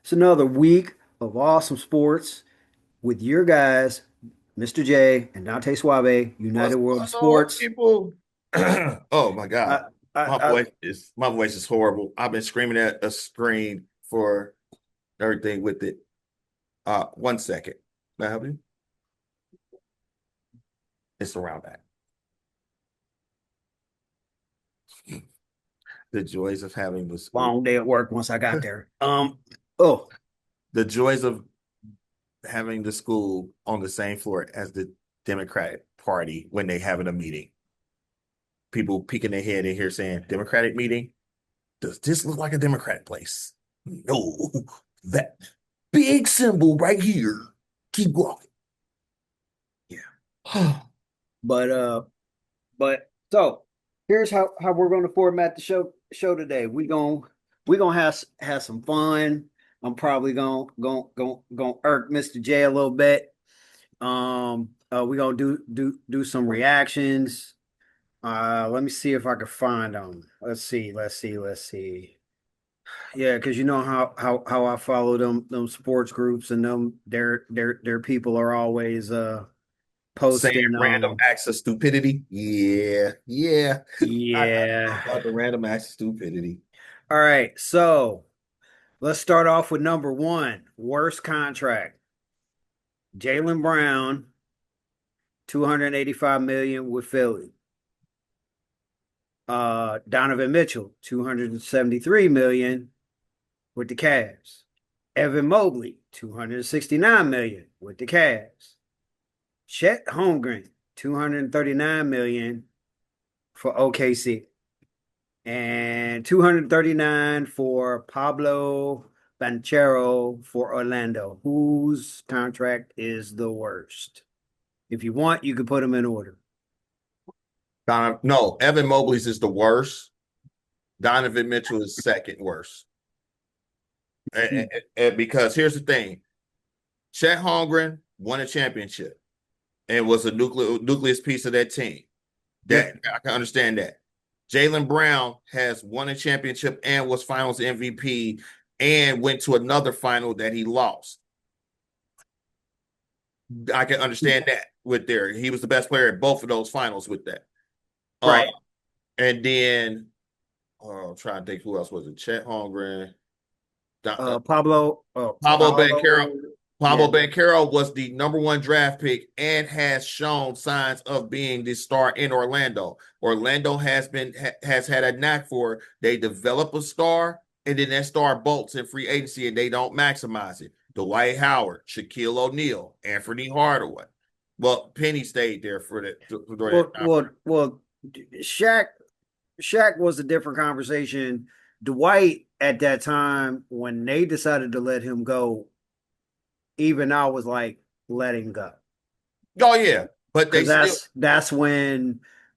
It's another week of awesome sports with your guys, Mr. J and Dante Suave, What's United World of going on, Sports. people? Oh my God. I, I, My I, voice is my voice is horrible. I've been screaming at a screen for everything with it. 1 second. May I help you? It's around that. The joys of having the school. long day at work once I got there. Oh, The joys of having the school on the same floor as the Democratic Party when they having a meeting. People peeking their head in here saying, Democratic meeting? Does this look like a Democratic place? No, that big symbol right here. Keep walking. Yeah. but so here's how we're going to format the show today. We gonna have some fun. I'm probably gonna irk Mr. J a little bit. We're gonna do some reactions. Let me see if I can find them. Let's see. Yeah, because you know how I follow them sports groups and their people are always Saying posting random acts of stupidity. Yeah, yeah. I know yeah. about the random acts of stupidity. All right, so let's start off with number one, worst contract. Jaylen Brown, 285 million with Philly. Donovan Mitchell, 273 million with the Cavs. Evan Mobley, 269 million with the Cavs. Chet Holmgren, 239 million for OKC. And 239 for Pablo Banchero for Orlando. Whose contract is the worst? If you want, you can put them in order. No, Evan Mobley's is the worst. Donovan Mitchell is second worst. And because here's the thing, Chet Holmgren won a championship and was a nucleus piece of that team. Yeah. That I can understand that. Jaylen Brown has won a championship and was finals MVP and went to another final that he lost. I can understand that with there. He was the best player at both of those finals with that. Uh, Right. and then I'm trying to think who else was it? Chet Holmgren, Pablo Banchero. Pablo. Yeah. Pablo Banchero was the number one draft pick and has shown signs of being the star in Orlando. Orlando has had a knack for they develop a star and then that star bolts in free agency and they don't maximize it. Dwight Howard, Shaquille O'Neal, Anthony Hardaway. Well, Penny stayed there for that Well, time. well, well, Shaq, Shaq was a different conversation. Dwight at that time, when they decided to let him go, even I was like, let him go. Oh yeah, but they Cause still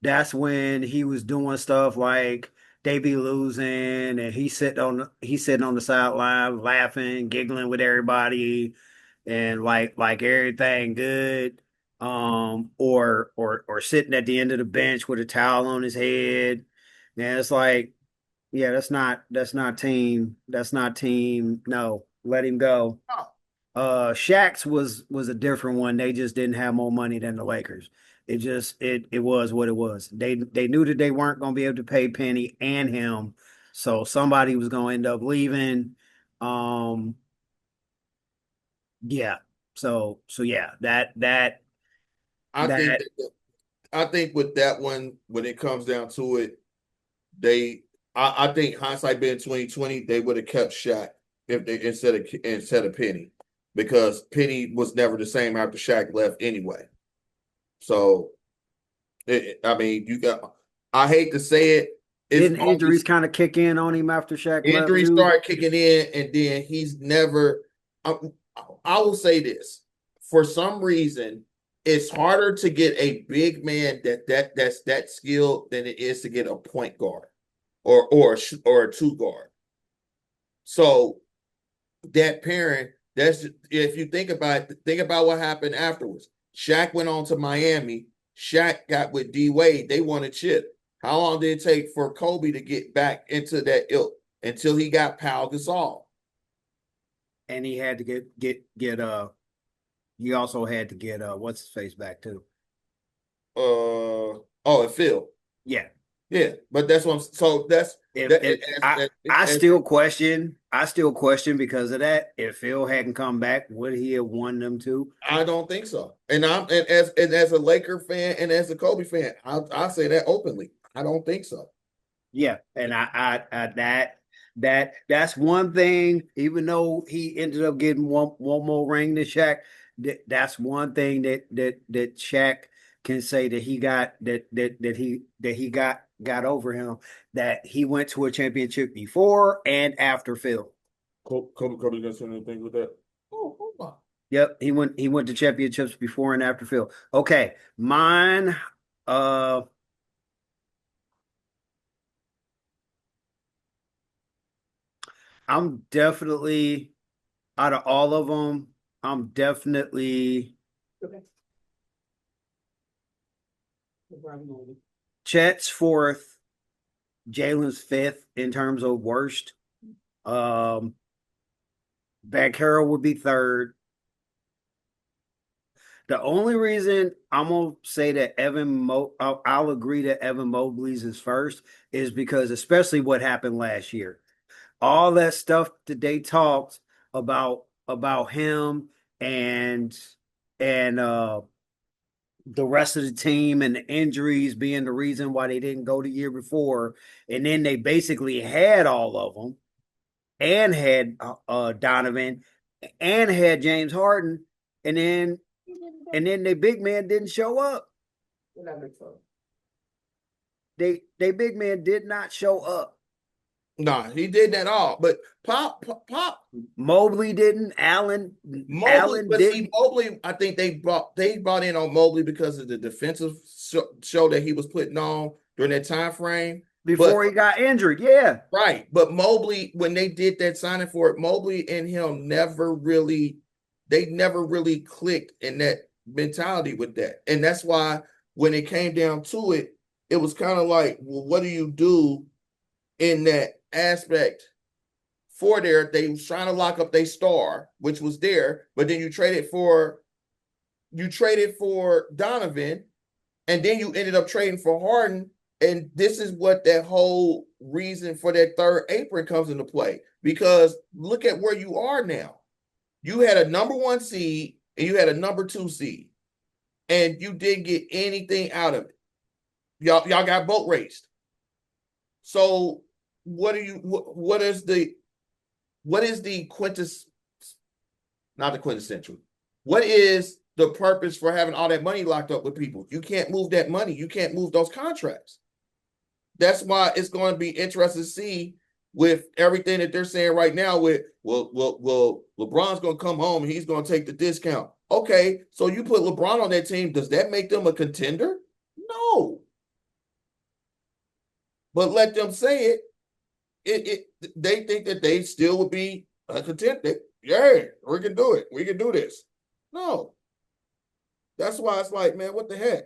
that's when he was doing stuff like they be losing and he's sitting on the sideline laughing, giggling with everybody and like everything good. Or sitting at the end of the bench with a towel on his head. And it's like, yeah, that's not team. No, let him go. Shaq's was a different one. They just didn't have more money than the Lakers. It was what it was. They knew that they weren't going to be able to pay Penny and him, so somebody was going to end up leaving. Um, yeah. So yeah, I think that that I think with that one, when it comes down to it, they I think hindsight being 2020, they would have kept Shaq if they instead of Penny, because Penny was never the same after Shaq left anyway. So I mean, you got I hate to say it, it's didn't injuries always kind of kick in on him after Shaq left injuries too. start kicking in, and then he's never. I, I will say this: for some reason, it's harder to get a big man that's that skilled than it is to get a point guard or a two guard. So that pairing, that's if you think about what happened afterwards. Shaq went on to Miami. Shaq got with D Wade. They won a chip. How long did it take for Kobe to get back into that ilk until he got Pau Gasol? and he had to get he also had to get what's his face back too. Oh, and Phil. Yeah. Yeah, but that's what I'm so that's that If I as I still question because of that. If Phil hadn't come back, would he have won them two? I don't think so. And as a Laker fan and as a Kobe fan, I'll say that openly. I don't think so. Yeah, and I that's one thing. Even though he ended up getting one more ring to Shaq, that's one thing that Shaq can say that he got that he got over him, that he went to a championship before and after Phil. Kobe got something to think with that. Oh my. Yep, he went to championships before and after Phil. Okay, mine. Uh, I'm definitely out of all of them. I'm definitely Chet's fourth, Jalen's fifth in terms of worst. Um, Banchero would be third. The only reason I'm gonna say that I'll agree that Evan Mobley's is first is because especially what happened last year. All that stuff that they talked about him and and the rest of the team and the injuries being the reason why they didn't go the year before, and then they basically had all of them and had Donovan and had James Harden, and then their big man didn't show up. They big man did not show up. Nah, he did that all. But Pop Mobley didn't. Mobley, Allen but see, didn't Mobley, I think they brought in on Mobley because of the defensive show that he was putting on during that time frame. But before he got injured. Yeah, right, but Mobley, when they did that signing for it, Mobley and him never really clicked in that mentality with that, and that's why when it came down to it, it was kind of like, well, what do you do in that aspect? For there, they was trying to lock up their star, which was there, but then you traded for Donovan, and then you ended up trading for Harden. And this is what that whole reason for that third apron comes into play. Because look at where you are now. You had a number one seed and you had a number two seed, and you didn't get anything out of it. Y'all got boat raced. So what is the not the quintessential. What is the purpose for having all that money locked up with people? You can't move that money. You can't move those contracts. That's why it's going to be interesting to see with everything that they're saying right now. With well, LeBron's going to come home and he's going to take the discount. Okay, so you put LeBron on that team. Does that make them a contender? No, but let them say it. They think that they still would be a contender. Yeah, we can do it. We can do this. No, that's why it's like, man, what the heck?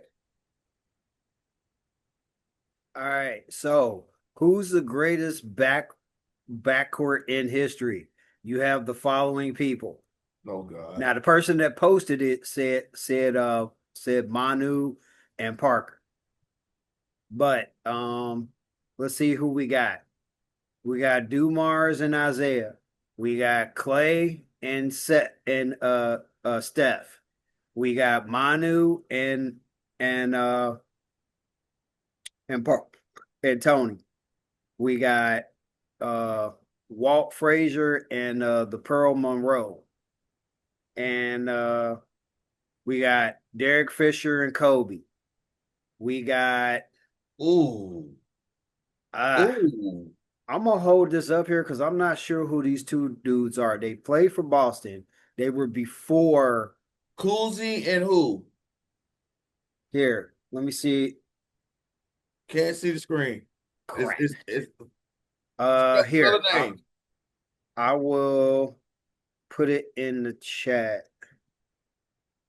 all right. So, who's the greatest backcourt in history? You have the following people. Oh God. Now, the person that posted it said Manu and Parker. But let's see who we got. We got Dumars and Isaiah. We got Clay and Steph. We got Manu and uh and Park and Tony. We got uh Walt Frazier and the Pearl Monroe. And we got Derek Fisher and Kobe. We got Ooh. uh Ooh. I'm gonna hold this up here because I'm not sure who these two dudes are. They played for Boston. They were before Coolsey and who? here. Let me see. Can't see the screen. It's Crap. it's it's spell Here. the name. I will put it in the chat.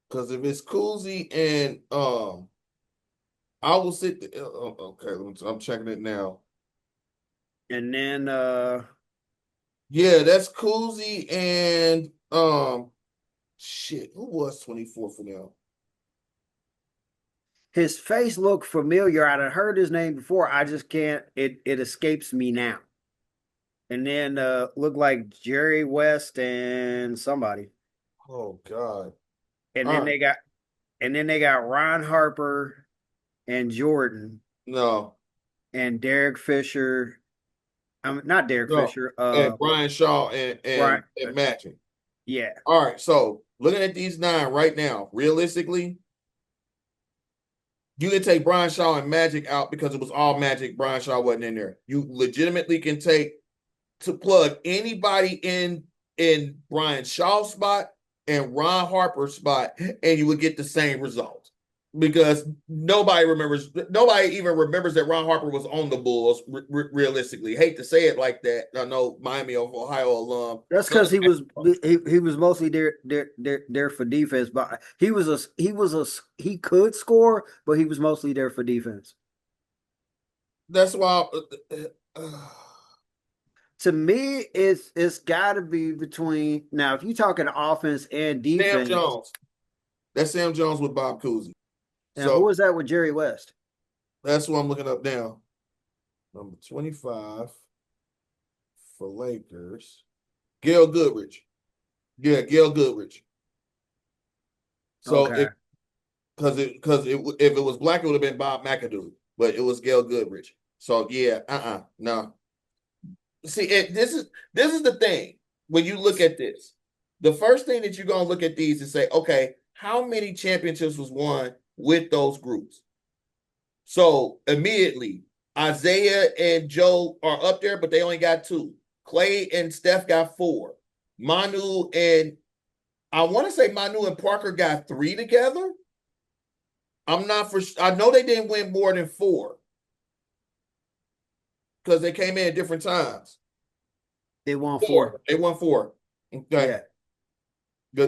Because if it's Coolsey and I will sit. Okay, I'm checking it now. And then Yeah, that's Cousy and shit. Who was 24 for them? His face looked familiar. I'd heard his name before. I just can't. It escapes me now. And then looked like Jerry West and somebody. Oh God. And All then right. they got Ron Harper and Jordan No, and Derek Fisher. Not Derek no. Fisher. And Brian Shaw and Right. Matching. Yeah. All right. So looking at these nine right now, realistically, you can take Brian Shaw and Magic out because it was all Magic. Brian Shaw wasn't in there. You legitimately can take to plug anybody in Brian Shaw's spot and Ron Harper's spot, and you would get the same result because nobody even remembers that Ron Harper was on the Bulls. Realistically, hate to say it like that. I know Miami of Ohio alum. That's because he was mostly there for defense, but he could score, but he was mostly there for defense. That's why. To me, it's got to be between now. If you're talking offense and Sam defense, Jones. That's Sam Jones with Bob Cousy. and who So was that with Jerry West? that's what I'm looking up now. Number 25 for Lakers. Gail Goodrich. Yeah, Gail Goodrich. So Okay, because if it was black, it would have been Bob McAdoo, but it was Gail Goodrich. So yeah, no. See, this is the thing when you look at this. The first thing that you're gonna look at these and say, okay, how many championships was won with those groups? So immediately, Isaiah and Joe are up there, but they only got two. Clay and Steph got four. Manu and I want to say Manu and Parker got three together. I'm not for. I know they didn't win more than four because they came in at different times. they won four. Four. They won four. Okay. Yeah,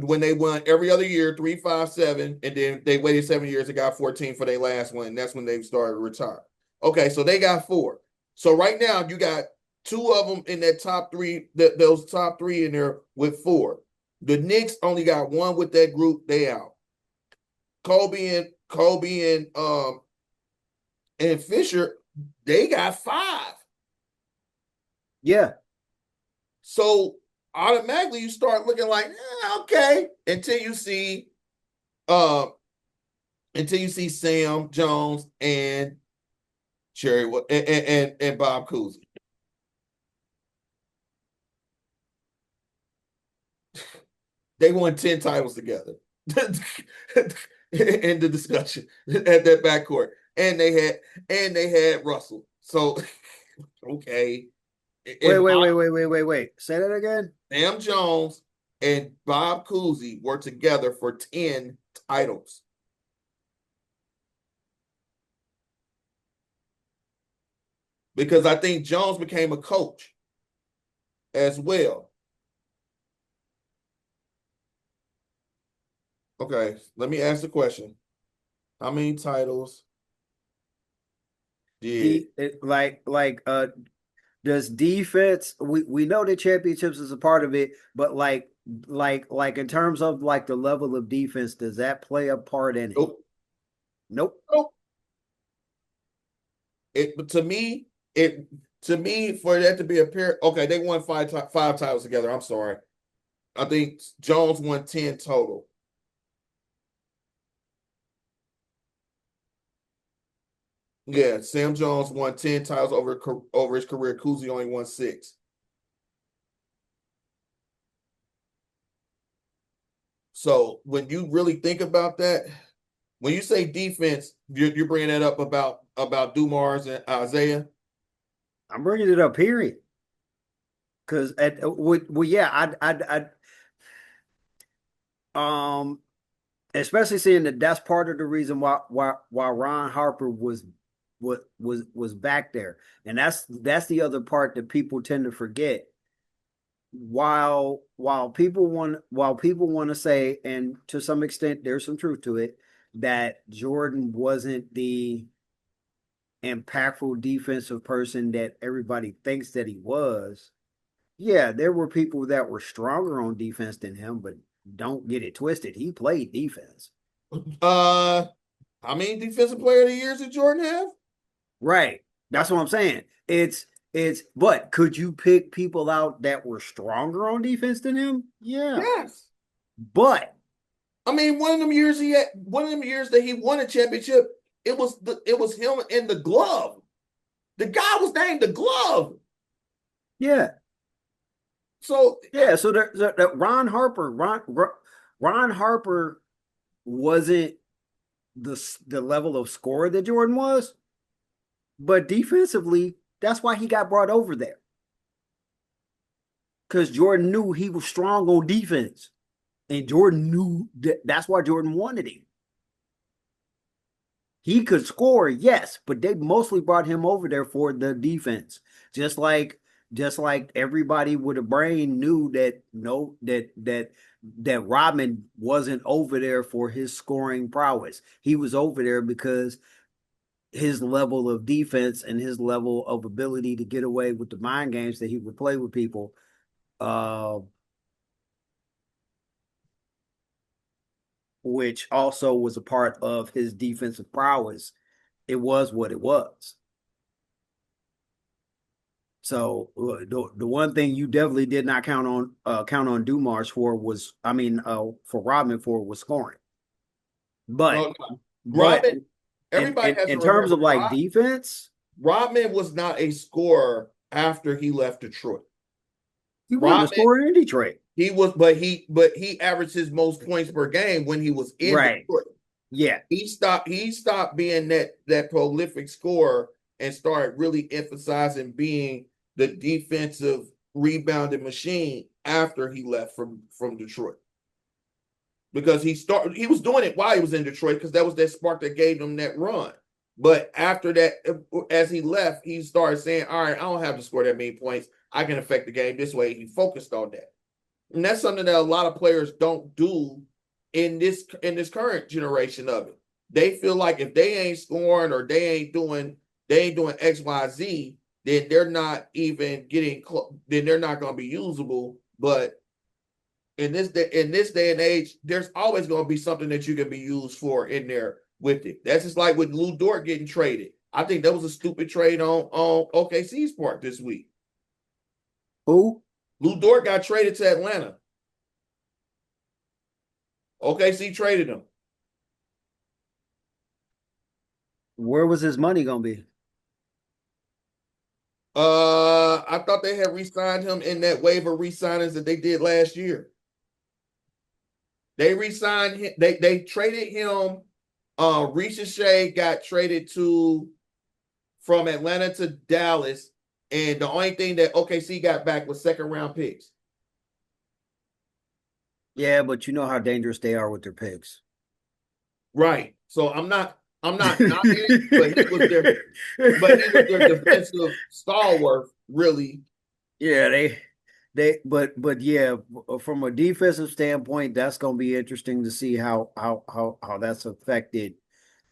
When they won every other year, 3, 5, 7, and then they waited 7 years and got 14 for their last one. And that's when they started to retire. Okay, so they got four. So right now you got two of them in that top three, those top three in there with four. The Knicks only got one with that group. They out. Kobe and Fisher, they got five. yeah. So automatically you start looking like, okay, uh until you see Sam Jones and Cherry and Bob Cousy. They won 10 titles together in the discussion at that backcourt. And they had Russell. So okay. Wait, And wait, wait, wait, wait, wait, wait. Say that again. Sam Jones and Bob Cousy were together for 10 titles. Because I think Jones became a coach as well. Okay, let me ask the question. How many titles did Does defense we know that championships is a part of it, but like in terms of like the level of defense, does that play a part in it? nope, Nope. nope. But to me, for that to be a pair, okay, they won five titles together. I'm sorry. I think Jones won 10 total. Yeah, Sam Jones won 10 titles over his career. Cousy only won six. So when you really think about that, when you say defense, you're bringing that up about Dumars and Isaiah. I'm bringing it up, period. Because yeah, um, especially seeing that that's part of the reason why Ron Harper was back there, and that's the other part that people tend to forget. While people want to say, and to some extent there's some truth to it, that Jordan wasn't the impactful defensive person that everybody thinks that he was. Yeah, there were people that were stronger on defense than him, but don't get it twisted. He played defense. Uh, how many defensive player of the years did Jordan have? Right. That's what I'm saying. But could you pick people out that were stronger on defense than him? Yeah. Yes. But I mean, one of them years he had one of them years that he won a championship, it was him in the glove. The guy was named the glove. yeah, So yeah. So Ron Harper wasn't the level of scorer that Jordan was, but defensively, that's why he got brought over there. Because Jordan knew he was strong on defense. And Jordan knew that's why Jordan wanted him. He could score, yes, but they mostly brought him over there for the defense. Just like just like everybody with a brain knew that no that Rodman wasn't over there for his scoring prowess. He was over there because his level of defense and his level of ability to get away with the mind games that he would play with people, uh, which also was a part of his defensive prowess. It was what it was. So the one thing you definitely did not count on Dumars for was, I mean, for Rodman for was scoring. But no, no. but Rodman, everybody has to in terms remember of like defense, Rodman was not a scorer after he left Detroit. he wasn't a Rodman, scorer in Detroit. he was, but he averaged his most points per game when he was in Right. Detroit. Yeah. He stopped being that prolific scorer and started really emphasizing being the defensive rebounding machine after he left from Detroit. Because he was doing it while he was in Detroit because that was that spark that gave him that run. But after that, as he left, he started saying, all right, I don't have to score that many points. I can affect the game this way. He focused on that. And that's something that a lot of players don't do in this current generation of it. They feel like if they ain't scoring or they ain't doing XYZ, then they're not even getting then they're not going to be usable. But in this day and age, there's always going to be something that you can be used for in there with it. That's just like with Lou Dort getting traded. I think that was a stupid trade on OKC's part this week. Who? Lou Dort got traded to Atlanta. OKC traded him. Where was his money gonna be? I thought they had re-signed him in that waiver re-signings that they did last year. They re-signed him. They traded him. Ricochet got traded to from Atlanta to Dallas, and the only thing that OKC got back was second round picks. Yeah, but you know how dangerous they are with their picks. Right. So I'm not knocking it, but he was their defensive stalwart, really. Yeah, but yeah, from a defensive standpoint, that's going to be interesting to see how that's affected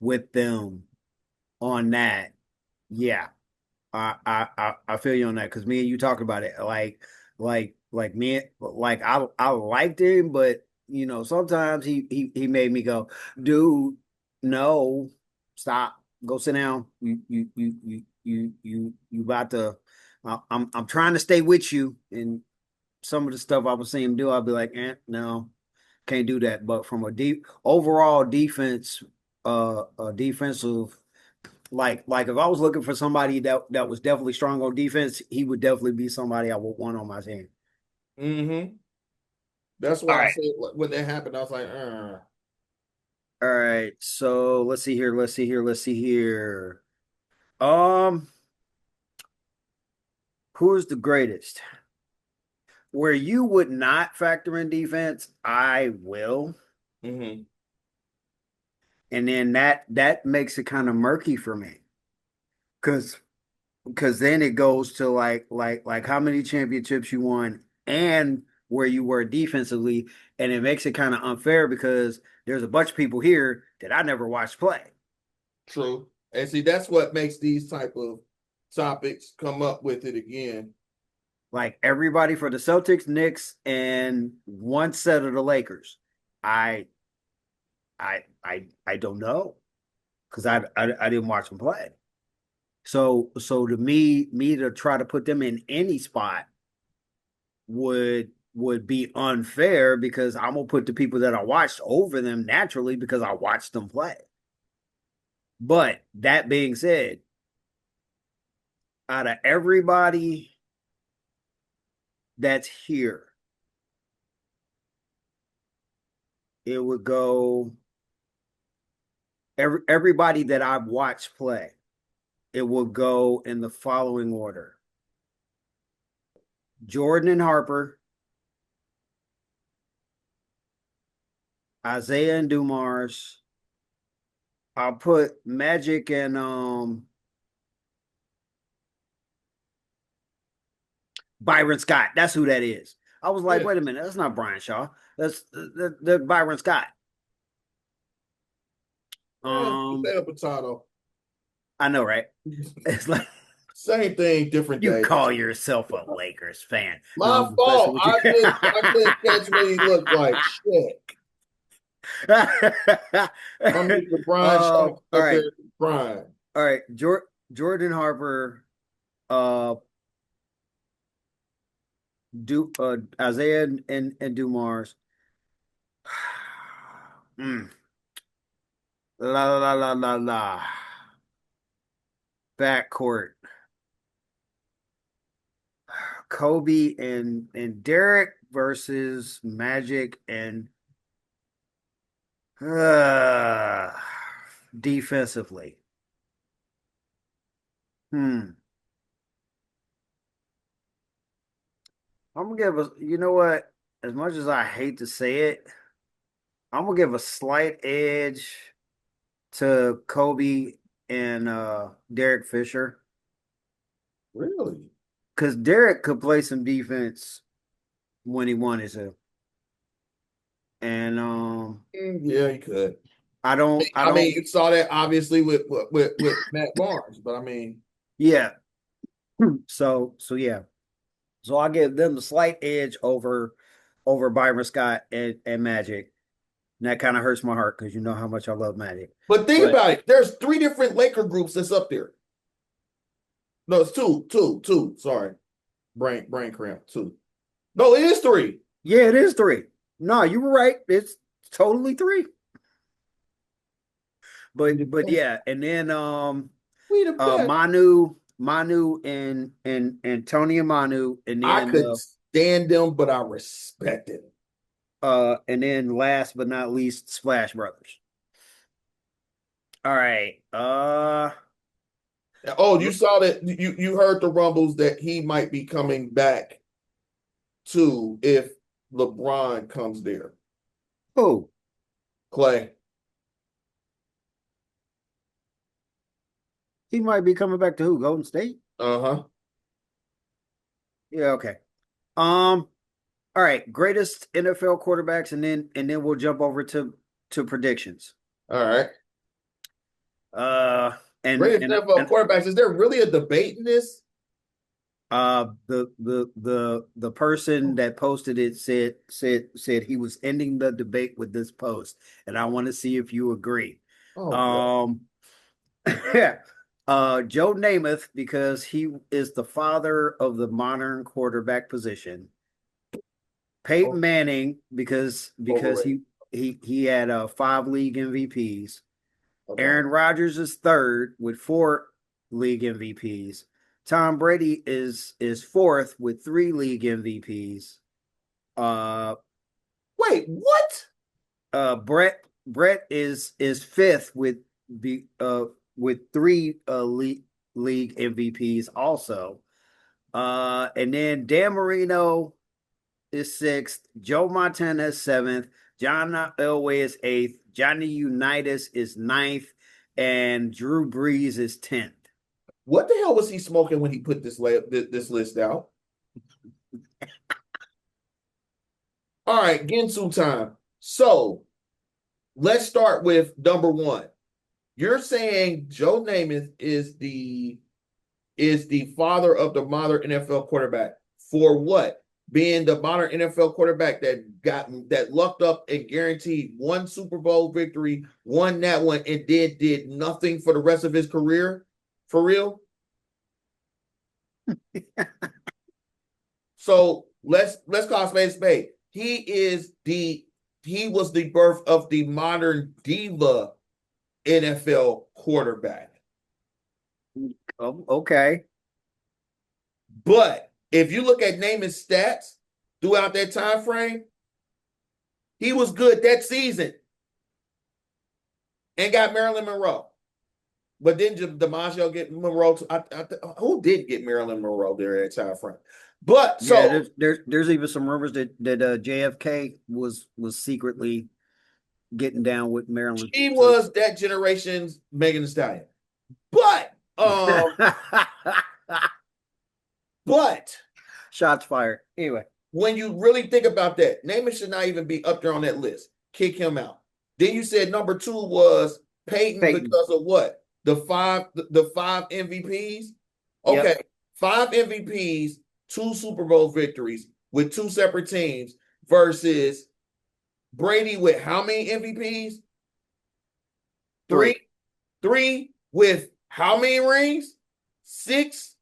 with them on that. Yeah, I feel you on that because me and you talked about it. Like me, like I liked him, but you know sometimes he made me go, dude, no, stop, go sit down. You about to. I'm trying to stay with you, and some of the stuff I was seeing him do, I'd be like, no, can't do that. But from a deep overall defense, defensive, like if I was looking for somebody that was definitely strong on defense, he would definitely be somebody I would want on my team. Mm-hmm. That's All why I right. said when that happened, I was like, All right. So let's see here. Let's see here. Let's see here. Um, who's the greatest? Where you would not factor in defense, I will. mm-hmm. And then that makes it kind of murky for me. Cause because then it goes to like how many championships you won and where you were defensively, and it makes it kind of unfair because there's a bunch of people here that I never watched play. True. And see, that's what makes these type of topics come up with it again. Like everybody for the Celtics, Knicks, and one set of the Lakers. I I don't know because I didn't watch them play. So to me to try to put them in any spot would be unfair because I'm gonna put the people that I watched over them naturally because I watched them play. But that being said, out of everybody that's here, it would go everybody that I've watched play. It would go in the following order: Jordan and Harper, Isaiah and Dumars. I'll put Magic and Byron Scott. That's who that is. I was like, Yeah, wait a minute, that's not Brian Shaw. That's the Byron Scott. yeah, Um, potato, potato. I know, right? It's like Same thing, different you day. call yourself a Lakers fan. No, My I'm just messing fault. with you. I couldn't catch what he looked like. Shit. My Mr. Brian Shaw All up right, there crying. all right. Jordan Harper, uh, Isaiah and Dumars. Mm. La la la la la. Backcourt. Kobe and Derek versus Magic and uh, defensively. Hmm. I'm gonna give a. You know what? As much as I hate to say it, I'm gonna give a slight edge to Kobe and Derek Fisher Really? because Derek could play some defense when he wanted to, and Yeah, he could. I I mean, don't. you saw that obviously with Matt Barnes, but I mean, Yeah. So yeah. So I give them the slight edge over Byron Scott and Magic. And that kind of hurts my heart because you know how much I love Magic. but think But about it. There's three different Laker groups that's up there. No, it's two. Sorry, brain cramp. Two. No, it is three. yeah, it is three. No, you were right. It's totally three. We the But best. yeah, and then We the best. Manu and Tony and Manu, I couldn't stand them, but I respected them. and then last but not least, Splash Brothers. All right. Oh, you saw that? You heard the rumbles that he might be coming back too if LeBron comes there. Who? Clay. He might be coming back to who? Golden State? Uh-huh. Yeah, okay. Um, all right, greatest NFL quarterbacks, and then we'll jump over to predictions. All right. Uh, and Greatest and NFL and quarterbacks. Is there really a debate in this? the person that posted it said he was ending the debate with this post, and I want to see if you agree. Oh boy. Um, yeah, Joe Namath because he is the father of the modern quarterback position. Peyton Oh, Manning because overrated. he had 5 league MVPs. Okay. Aaron Rodgers is third with 4 league MVPs. Tom Brady is fourth with 3 league MVPs. Uh, Wait, what? Brett is fifth with 3 league MVPs also. And then Dan Marino is sixth. Joe Montana is seventh. John Elway is eighth. Johnny Unitas is ninth. And Drew Brees is 10th. What the hell was he smoking when he put this list out? All right, Ginsu time. So let's start with number one. You're saying Joe Namath is the father of the modern NFL quarterback. for what? Being the modern NFL quarterback that lucked up and guaranteed one Super Bowl victory, won that one, and then did nothing for the rest of his career? For real? So let's call spade a spade. He was the birth of the modern diva NFL quarterback. Oh, okay. But if you look at naming stats throughout that time frame, he was good that season and got Marilyn Monroe. But then DiMaggio get Monroe. Who did get Marilyn Monroe during that time frame? But Yeah, so there's even some rumors that JFK was secretly getting down with Maryland she too. was that generation's Megan Thee Stallion. But but Shots fired. Anyway, when you really think about that, Namath should not even be up there on that list. Kick him out. Then you said number 2 was Peyton Peyton. because of what? The five MVPs. Okay, Yep. 5 MVPs, 2 Super Bowl victories with 2 separate teams versus Brady with how many MVPs? 3. 3 with how many rings? 6,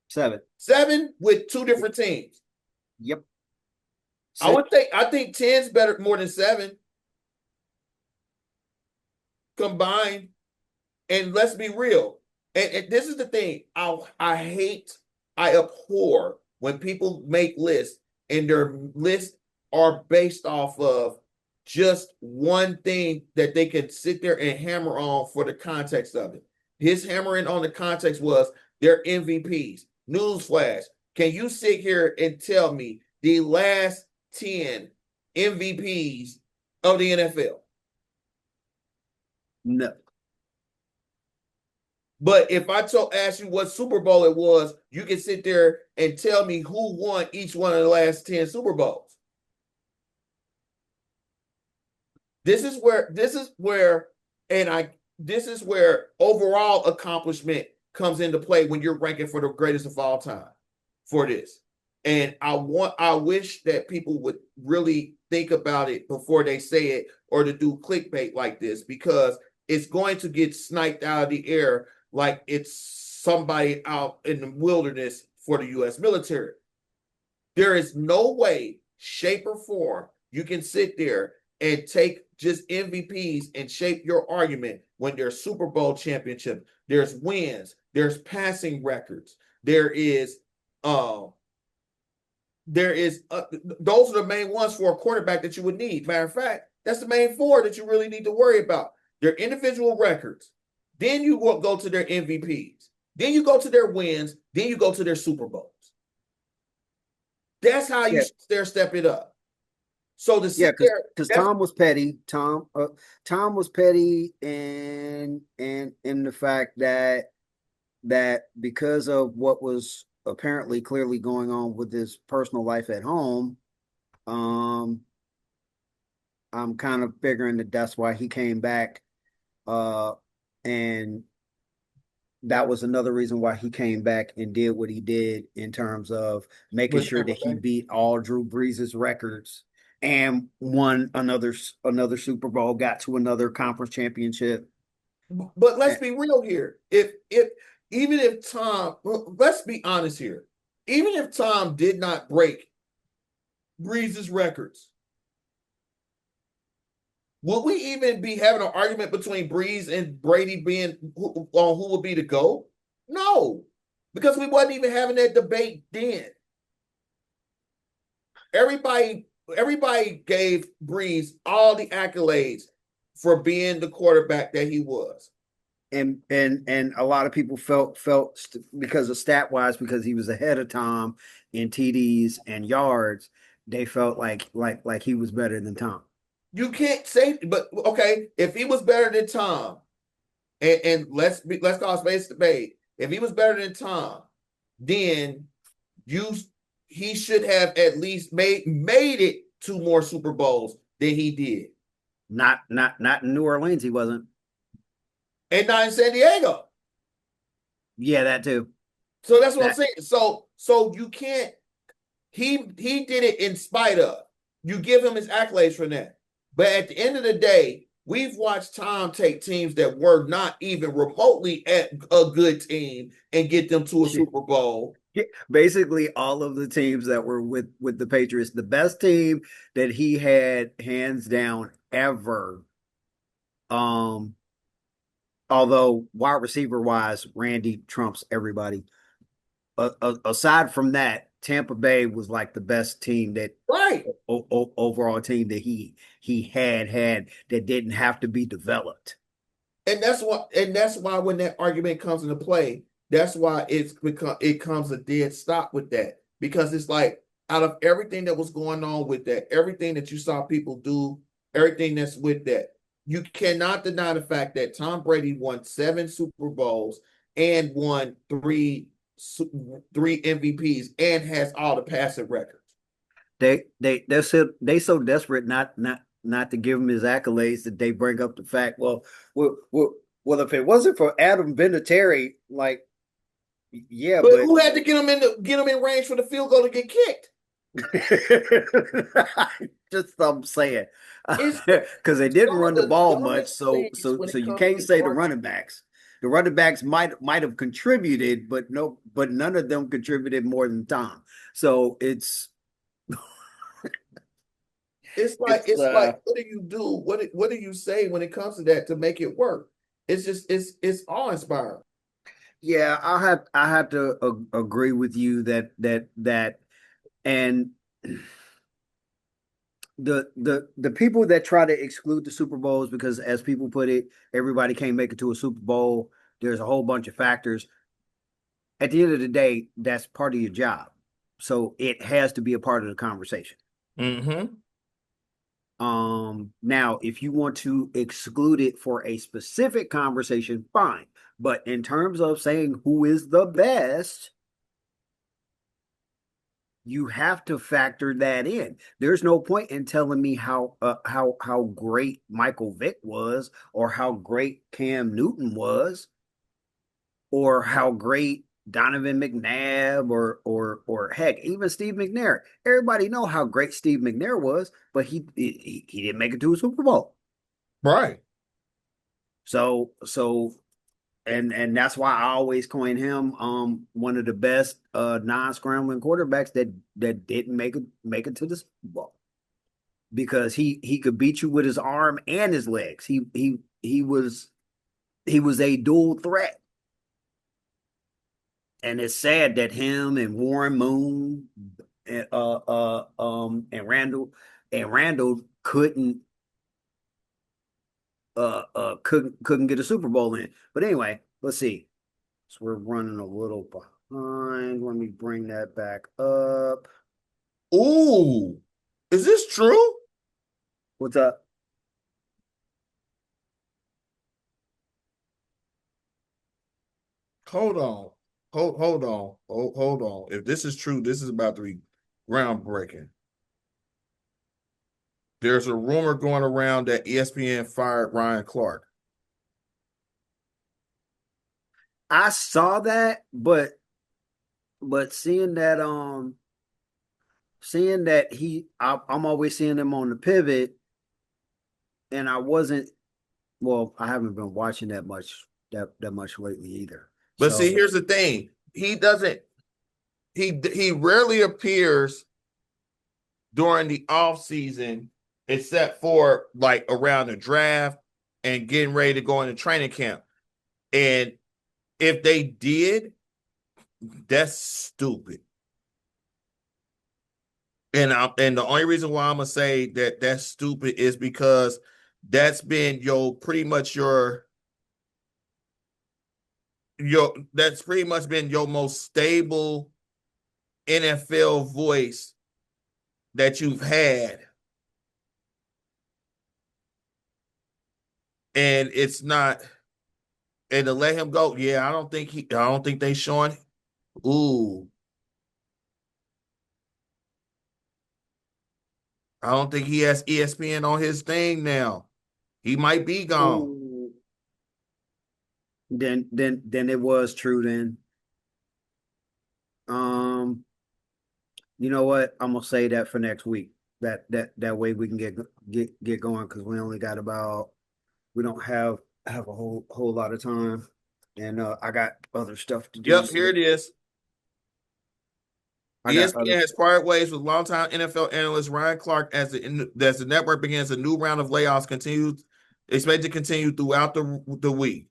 7. 7 with 2 different teams. Yep. I think 10's better more than 7 combined. And let's be real. And this is the thing. I abhor when people make lists and their lists are based off of just one thing that they can sit there and hammer on for the context of it. His hammering on the context was their MVPs. Newsflash. Can you sit here and tell me the last 10 MVPs of the NFL? No. But if I ask you what Super Bowl it was, you can sit there and tell me who won each one of the last 10 Super Bowls. This is where overall accomplishment comes into play when you're ranking for the greatest of all time for this. And I wish that people would really think about it before they say it or to do clickbait like this, because it's going to get sniped out of the air like it's somebody out in the wilderness for the U.S. military. There is no way, shape, or form you can sit there and take just MVPs and shape your argument when there's Super Bowl championship, there's wins, there's passing records, those are the main ones for a quarterback that you would need. Matter of fact, that's the main 4 that you really need to worry about. Their individual records. Then you will go to their MVPs. Then you go to their wins. Then you go to their Super Bowls. That's how you step it up. So to sit there, because Tom was petty. Tom was petty, and in the fact that because of what was apparently clearly going on with his personal life at home, I'm kind of figuring that's why he came back, and that was another reason why he came back and did what he did in terms of making sure that he beat all Drew Brees' records and won another Super Bowl, got to another conference championship. But let's be real here. Even if Tom, let's be honest here, even if Tom did not break Brees' records, would we even be having an argument between Brees and Brady being on who would be the GOAT? No, because we wasn't even having that debate then. Everybody gave Brees all the accolades for being the quarterback that he was. And a lot of people felt because of stat wise, because he was ahead of Tom in TDs and yards, they felt like he was better than Tom. You can't say, but okay, if he was better than Tom, and let's call space debate. If he was better than Tom, then he should have at least made it 2 more Super Bowls than he did. Not in New Orleans, he wasn't. And not in San Diego. Yeah, that too. So that's what I'm That saying. So you can't. He did it in spite of. You give him his accolades for that. But at the end of the day, we've watched Tom take teams that were not even remotely at a good team and get them to a Super Bowl. basically all of the teams that were with the Patriots, the best team that he had hands down ever. Um, although wide receiver wise, Randy trumps everybody. Aside from that, Tampa Bay was like the best team that Right. overall team that he had that didn't have to be developed. And that's why when that argument comes into play, that's why it comes a dead stop with that. Because it's like out of everything that was going on with that, everything that you saw people do, everything that's with that, you cannot deny the fact that Tom Brady won 7 Super Bowls and won three MVPs and has all the passing records. They so desperate not to give him his accolades that they bring up the fact, well, well, well if it wasn't for Adam Vinatieri, like yeah, But but who had to get him in range for the field goal to get kicked? just I'm saying It's because they didn't some of run the the ball much, dumbest so things so when so it you comes to can't these say the running arguments. backs. The running backs might have contributed, but no, but none of them contributed more than Tom. So It's like it's it's like what do you do? What do you say when it comes to that to make it work? It's just it's awe inspiring. yeah, I have to agree with you that and the people that try to exclude the Super Bowls because as people put it, everybody can't make it to a Super Bowl. There's a whole bunch of factors. At the end of the day, that's part of your job. So it has to be a part of the conversation. Mm-hmm. Now, if you want to exclude it for a specific conversation, fine. But in terms of saying who is the best, you have to factor that in. There's no point in telling me how great Michael Vick was, or how great Cam Newton was, or how great Donovan McNabb, or heck, even Steve McNair. Everybody know how great Steve McNair was, but he didn't make it to a Super Bowl. Right. So and that's why I always coin him one of the best non-scrambling quarterbacks that didn't make it to the Super Bowl, because he could beat you with his arm and his legs. He was a dual threat. And it's sad that him and Warren Moon and Randall couldn't get a Super Bowl in. But anyway, let's see. So we're running a little behind. Let me bring that back up. Ooh, is this true? What's up? Hold on. Hold on. If this is true, this is about to be groundbreaking. There's a rumor going around that ESPN fired Ryan Clark. I saw that, but seeing that I'm always seeing him on the pivot, and I wasn't. Well, I haven't been watching that much lately either. But see, So here's the thing. He doesn't he rarely appears during the off season, except for like around the draft and getting ready to go into training camp. And if they did, that's stupid. And the only reason why I'm gonna say that that's stupid is because that's been your pretty much your that's pretty much been your most stable NFL voice that you've had, and it's not. And to let him go, yeah, I don't think they showing. Ooh, I don't think he has ESPN on his thing now. He might be gone. ooh, then it was true then. Um, you know what? I'm gonna say that for next week. That way we can get going because we only got about we don't have a whole lot of time, and I got other stuff to do. Yep, So here it is. I got other. ESPN has parted ways with longtime NFL analyst Ryan Clark as the network begins a new round of layoffs continues expected to continue throughout the week.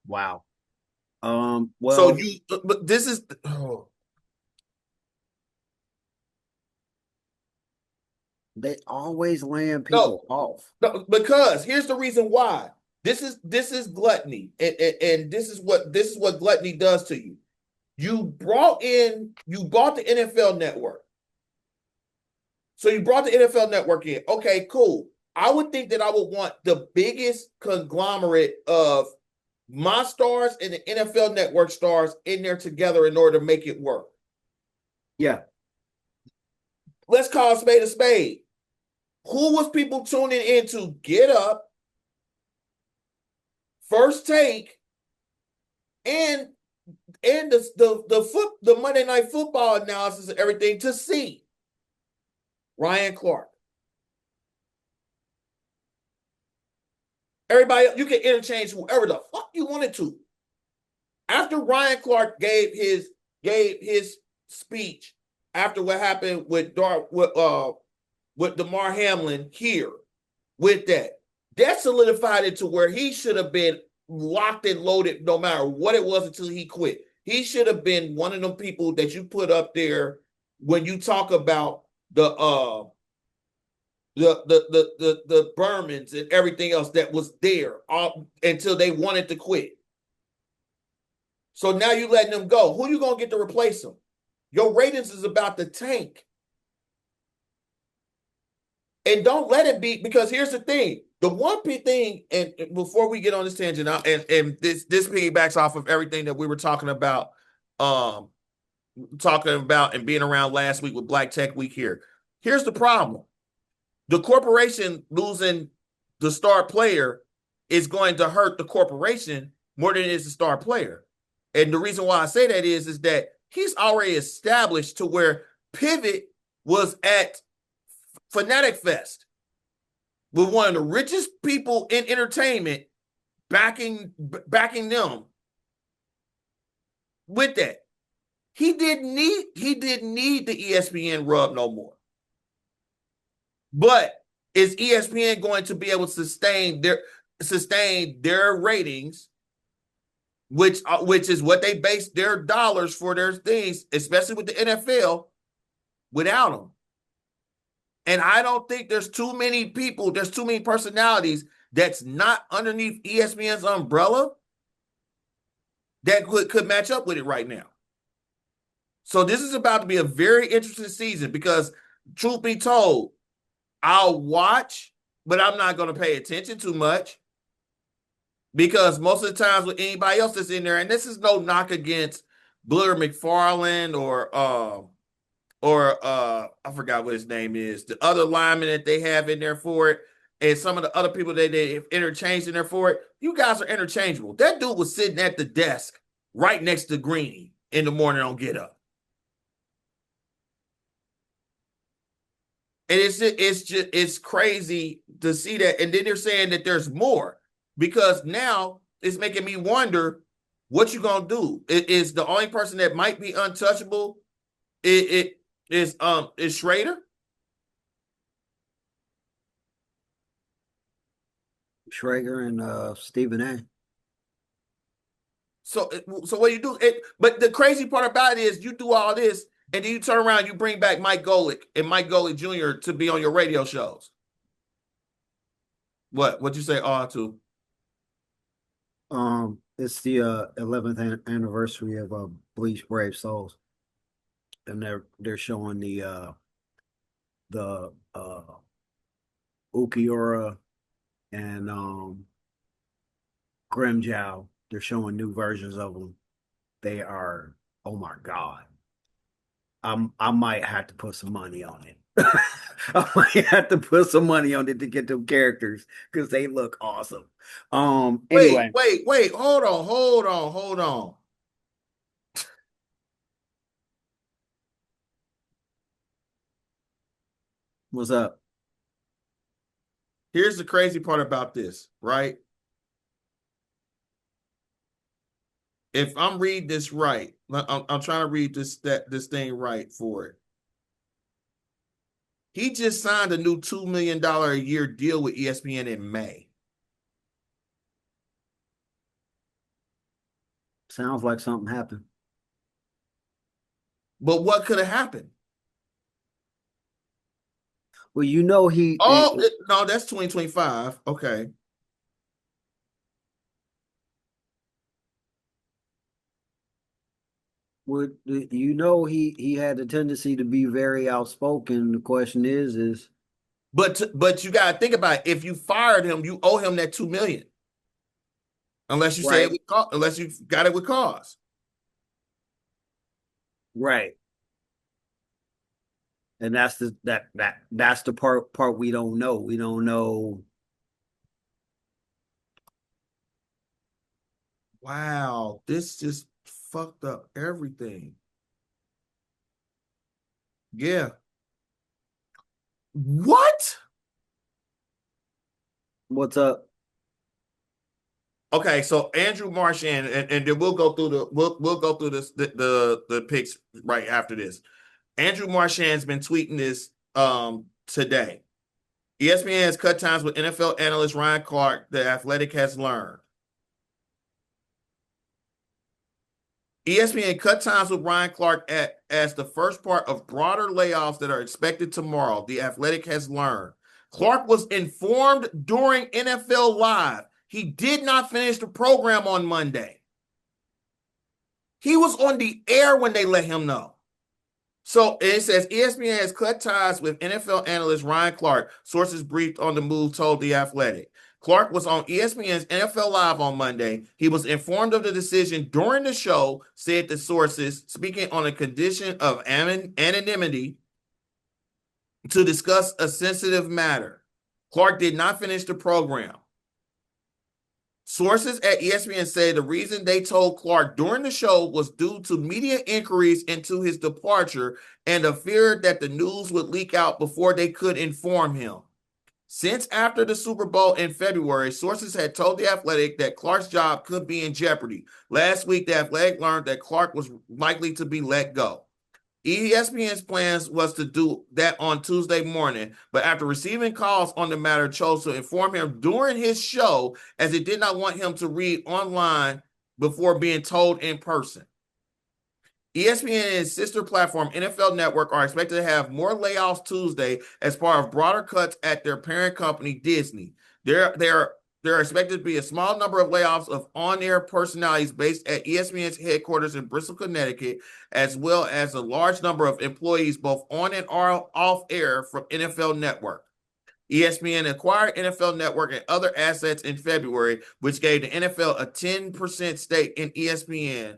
Wow. So Well, but this is they always land no, people off. no, because here's the reason why. This is gluttony, and this is what gluttony does to you. You bought the NFL network. So you brought the NFL network in. Okay, cool. I would think that I would want the biggest conglomerate of my stars and the NFL network stars in there together in order to make it work. Yeah. Let's call a spade a spade. Who was people tuning in to Get Up, First Take, and the Monday Night Football analysis and everything to see? Ryan Clark. Everybody, you can interchange whoever the fuck you wanted to. After Ryan Clark gave his speech after what happened with Damar Hamlin here with that solidified it to where he should have been locked and loaded no matter what it was until he quit. He should have been one of them people that you put up there when you talk about the Bermans and everything else that was there until they wanted to quit. So now you letting them go. Who you gonna get to replace them? Your ratings is about to tank. And don't let it be, because here's the thing. The one thing, and before we get on this tangent, and this piggybacks off of everything that we were um, talking about and being around last week with Black Tech Week here. Here's the problem. The corporation losing the star player is going to hurt the corporation more than it is the star player. And the reason why I say that is that he's already established to where Pivot was at Fanatic Fest with one of the richest people in entertainment backing them with that. He didn't need the ESPN rub no more. But is ESPN going to be able to sustain their ratings, which is what they base their dollars for their things, especially with the NFL, without them? And I don't think there's too many personalities that's not underneath ESPN's umbrella that could match up with it right now. So this is about to be a very interesting season because, truth be told, I'll watch, but I'm not going to pay attention too much because most of the times with anybody else that's in there, and this is no knock against Blair McFarland or I forgot what his name is, the other lineman that they have in there for it, and some of the other people that they have interchanged in there for it. You guys are interchangeable. That dude was sitting at the desk right next to Greeny in the morning on Get Up. And it's crazy to see that. And then they're saying that there's more because now it's making me wonder what you gonna do. It is the only person that might be untouchable. It is Schrader. Schrager and Stephen A. So what do you do? But the crazy part about it is you do all this and then you turn around, you bring back Mike Golick and Mike Golick Jr. to be on your radio shows. What'd you say? To It's the 11th anniversary of Bleach Brave Souls, and they're showing the Ukiura and Grimjow. They're showing new versions of them. They are, oh my God. I might have to put some money on it. I might have to put some money on it to get them characters because they look awesome. wait, Anyway, wait, wait, hold on. What's up? Here's the crazy part about this, right? If I'm reading this right, I'm trying to read this thing right for it. He just signed a new $2 million a year deal with ESPN in May. Sounds like something happened. But what could have happened? Well, you know No, that's 2025. Okay. would you know he had a tendency to be very outspoken. The question is But you gotta think about it. If you fired him, you owe him that 2 million. Unless you say it right, with unless you got it with cause. right. And that's that's the part we don't know. We don't know. Wow, this just fucked up everything. Yeah. What? What's up? Okay, so Andrew Marchand, and then we'll go through the picks right after this. Andrew Marchand's been tweeting this today. ESPN has cut times with NFL analyst Ryan Clark. The Athletic has learned. ESPN cut times with Ryan Clark as the first part of broader layoffs that are expected tomorrow. The Athletic has learned. Clark was informed during NFL Live. He did not finish the program on Monday. He was on the air when they let him know. So it says ESPN has cut ties with NFL analyst Ryan Clark. Sources briefed on the move told The Athletic. Clark was on ESPN's NFL Live on Monday. He was informed of the decision during the show, said the sources, speaking on a condition of anonymity to discuss a sensitive matter. Clark did not finish the program. Sources at ESPN say the reason they told Clark during the show was due to media inquiries into his departure and a fear that the news would leak out before they could inform him. Since after the Super Bowl in February, sources had told The Athletic that Clark's job could be in jeopardy. Last week, The Athletic learned that Clark was likely to be let go. ESPN's plans was to do that on Tuesday morning, but after receiving calls on the matter, chose to inform him during his show as it did not want him to read online before being told in person. ESPN and its sister platform, NFL Network, are expected to have more layoffs Tuesday as part of broader cuts at their parent company, Disney. There are expected to be a small number of layoffs of on-air personalities based at ESPN's headquarters in Bristol, Connecticut, as well as a large number of employees both on and off air from NFL Network. ESPN acquired NFL Network and other assets in February, which gave the NFL a 10% stake in ESPN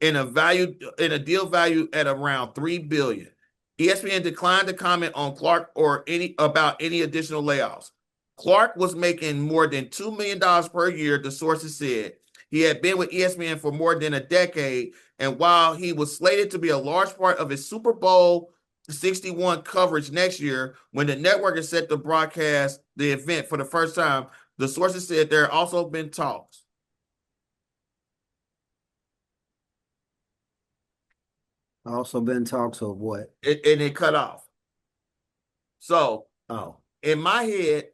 in a deal valued at around $3 billion. ESPN declined to comment on Clark or about any additional layoffs. Clark was making more than $2 million per year, the sources said. He had been with ESPN for more than a decade, and while he was slated to be a large part of his Super Bowl 61 coverage next year, when the network is set to broadcast the event for the first time, the sources said there have also been talks. Also been talks of what? And it cut off. So, Oh, in my head,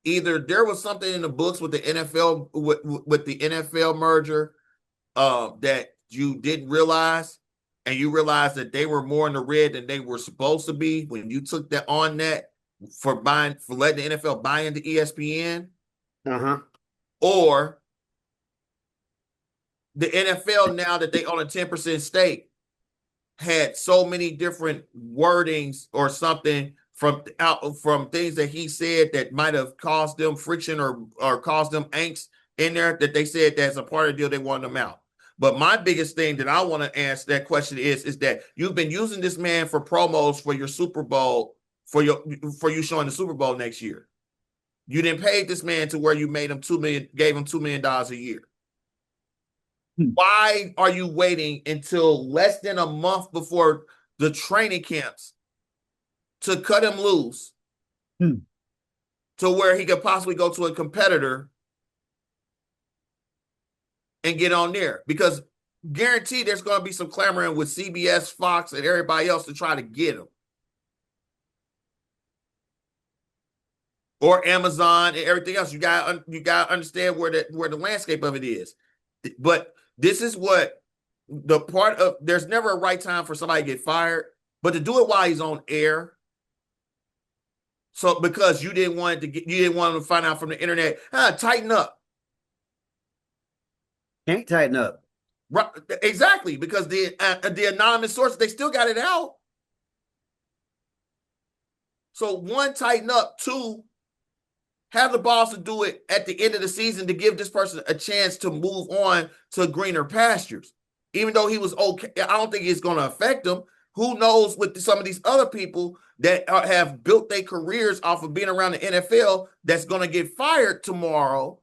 either there was something in the books with the NFL with the NFL merger that you didn't realize, and you realized that they were more in the red than they were supposed to be when you took that on that for letting the NFL buy into ESPN, uh-huh. or the NFL, now that they own a 10% stake, had so many different wordings or something from things that he said that might have caused them friction or caused them angst in there, that they said that's a part of the deal they wanted them out. But my biggest thing that I want to answer that question is that you've been using this man for promos for your Super Bowl, for you showing the Super Bowl next year. You didn't pay this man to where you made him $2 million, gave him $2 million a year. Hmm. Why are you waiting until less than a month before the training camps to cut him loose Hmm. to where he could possibly go to a competitor and get on there? Because guaranteed there's going to be some clamoring with CBS, Fox, and everybody else to try to get him. Or Amazon and everything else. You got to understand where the landscape of it is. But this is what the part of there's never a right time for somebody to get fired, but to do it while he's on air. So because you didn't want him to find out from the internet, tighten up. Can't tighten up. Right, exactly, because the anonymous sources, they still got it out. So one, tighten up. Two, have the balls to do it at the end of the season to give this person a chance to move on to greener pastures. Even though he was okay, I don't think it's going to affect him. Who knows with some of these other people that have built their careers off of being around the NFL that's going to get fired tomorrow.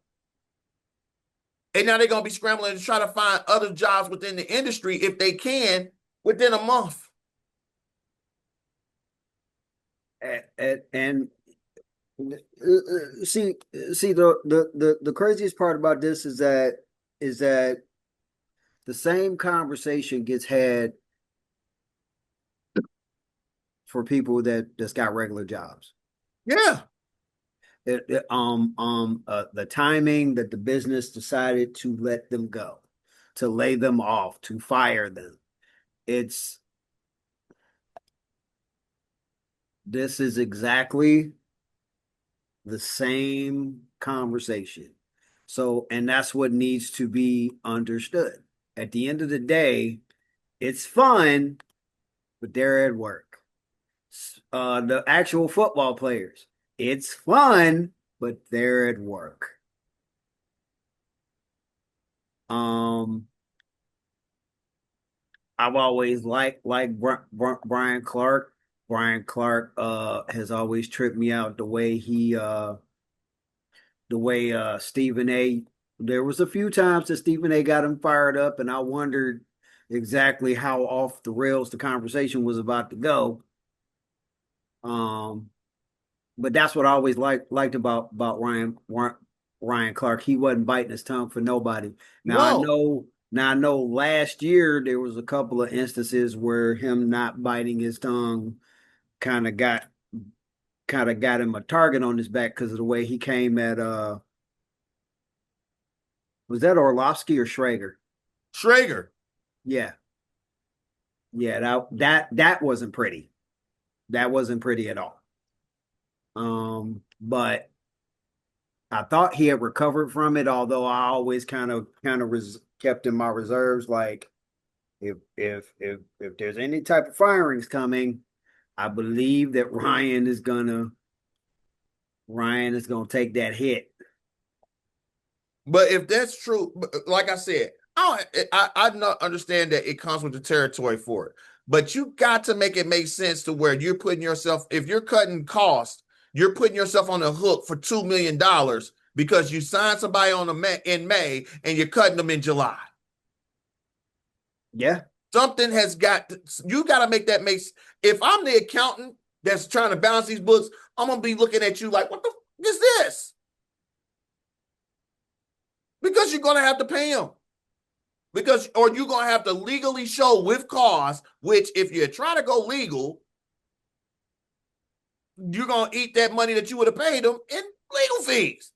And now they're going to be scrambling to try to find other jobs within the industry if they can within a month. And see the craziest part about this is that the same conversation gets had for people that's got regular jobs. Yeah. The timing that the business decided to let them go, to lay them off, to fire them. It's This is exactly the same conversation. So, and that's what needs to be understood. At the end of the day, it's fun, but they're at work. The actual football players, it's fun, but they're at work. Um, I've always liked Brian Clark. Brian Clark has always tripped me out the way Stephen A. There was a few times that Stephen A. got him fired up, and I wondered exactly how off the rails the conversation was about to go. Um, but that's what I always liked about Ryan Clark. He wasn't biting his tongue for nobody. No. Now I know last year there was a couple of instances where him not biting his tongue kind of got got him a target on his back because of the way he came at was that Orlovsky or Schrager? Schrager. Yeah. Yeah, that wasn't pretty. That wasn't pretty at all. But I thought he had recovered from it, although I always kept in my reserves. Like if there's any type of firings coming, I believe that Ryan is gonna take that hit. But if that's true, like I said, I not understand that it comes with the territory for it. But you got to make it make sense to where you're putting yourself, if you're cutting costs, you're putting yourself on the hook for $2 million because you signed somebody in May and you're cutting them in July. Yeah. Something has got you got to make that make. If I'm the accountant that's trying to balance these books, I'm gonna be looking at you like, what the is this? Because you're gonna have to pay them. Or you're gonna have to legally show with cause, which if you try to go legal, you're gonna eat that money that you would have paid them in legal fees.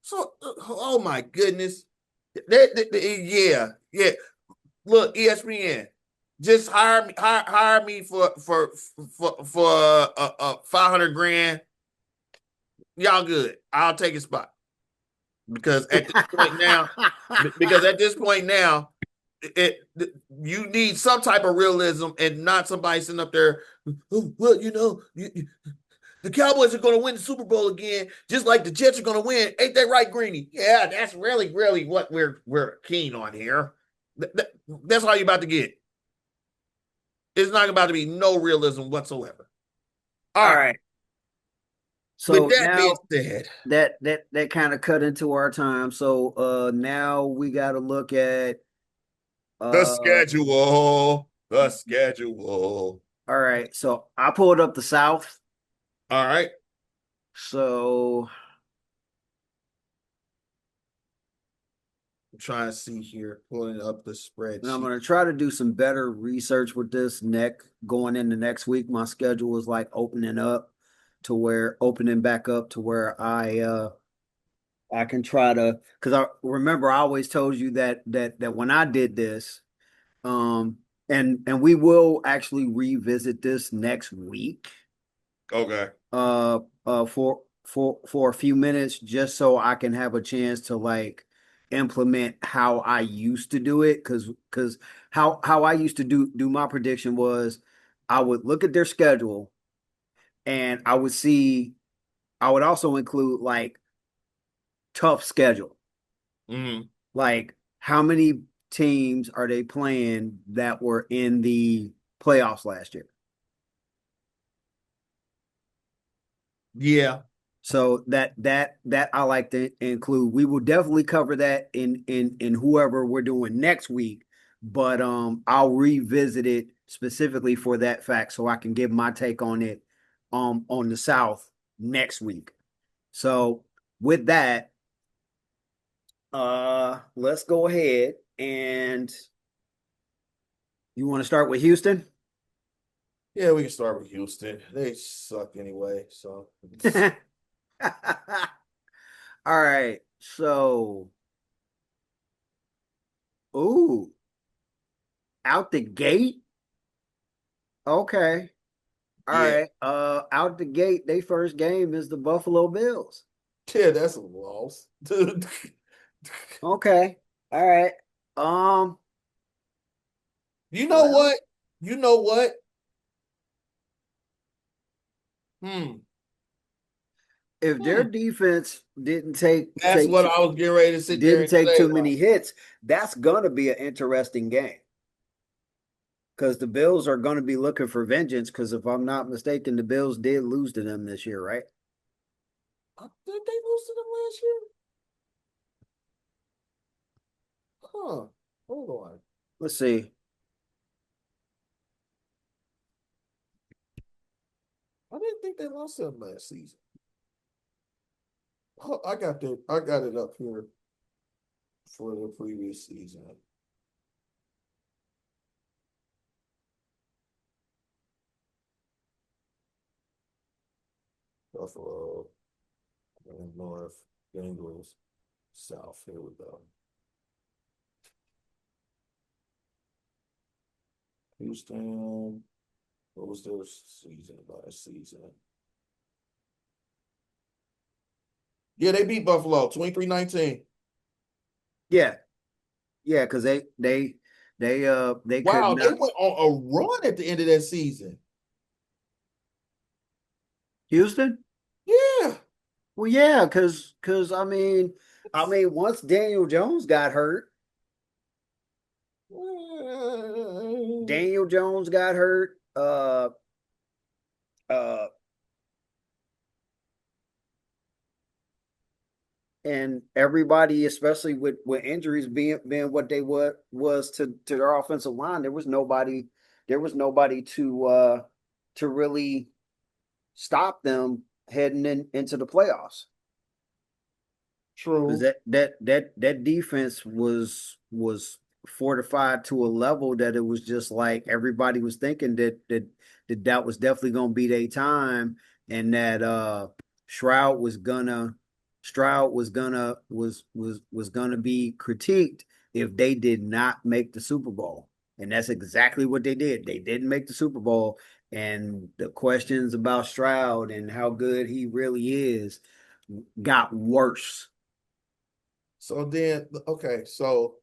So, oh my goodness, yeah. Look, ESPN, just hire me for 500 grand. Y'all good? I'll take a spot because at this point now, because at this point now, you need some type of realism and not somebody sitting up there. Oh, well, the Cowboys are going to win the Super Bowl again, just like the Jets are going to win. Ain't that right, Greeny? Yeah, that's really, really what we're keen on here. That's all you're about to get. It's not about to be no realism whatsoever. All All right. right. With So that being now said, that kind of cut into our time. So now we got to look at the uh schedule, the schedule. all right. So I pulled up the South. All right. So I'm trying to see here, pulling up the and I'm spreadsheet. gonna try to do some better research with this neck going into next week. My schedule is like opening back up to where I can try to, because I remember I always told you that when I did this, um and we will actually revisit this next week, Okay. for a few minutes, just so I can have a chance to like implement how I used to do it. Because how I used to do my prediction was I would look at their schedule and I would also include like tough schedule. Hmm. Like how many teams are they playing that were in the playoffs last year? Yeah. So that I like to include. We will definitely cover that in whoever we're doing next week, but I'll revisit it specifically for that fact so I can give my take on it on the South next week. So with that, let's go ahead and you want to start with Houston? Yeah, we can start with Houston. They suck anyway. So All right. So, ooh, out the gate. Okay. All yeah. right. Out the gate, their first game is the Buffalo Bills. Yeah, that's a loss. Dude. Okay. All right. Um, You know well, what? You know what? Hmm. if their Hmm. defense didn't take That's take what t- I was getting ready to sit there didn't and take say. too many hits, that's gonna be an interesting game because the Bills are gonna be looking for vengeance. Because if I'm not mistaken, the Bills did lose to them this year, right? Did they lose to them last year? Huh. Hold on. Let's see. I didn't think they lost them last season. Oh, I got it up here for the previous season. Buffalo, and North, Bengals, South. Here we go. Houston. What was their season last season? Yeah, they beat Buffalo 23-19. Yeah, yeah, because they could Wow, they not. went on a run at the end of that season. Houston. Yeah. Well, yeah, because I mean, once Daniel Jones got hurt, Daniel Jones got hurt. Uh, and everybody, especially with injuries being what they was to their offensive line, there was nobody to really stop them heading into the playoffs. Because True. that defense was fortified to a level that it was just like everybody was thinking that was definitely gonna be their time, and that Shroud was gonna Stroud was gonna be critiqued if they did not make the Super Bowl. And that's exactly what they did. They didn't make the Super Bowl, and the questions about Stroud and how good he really is got worse. So then, okay, so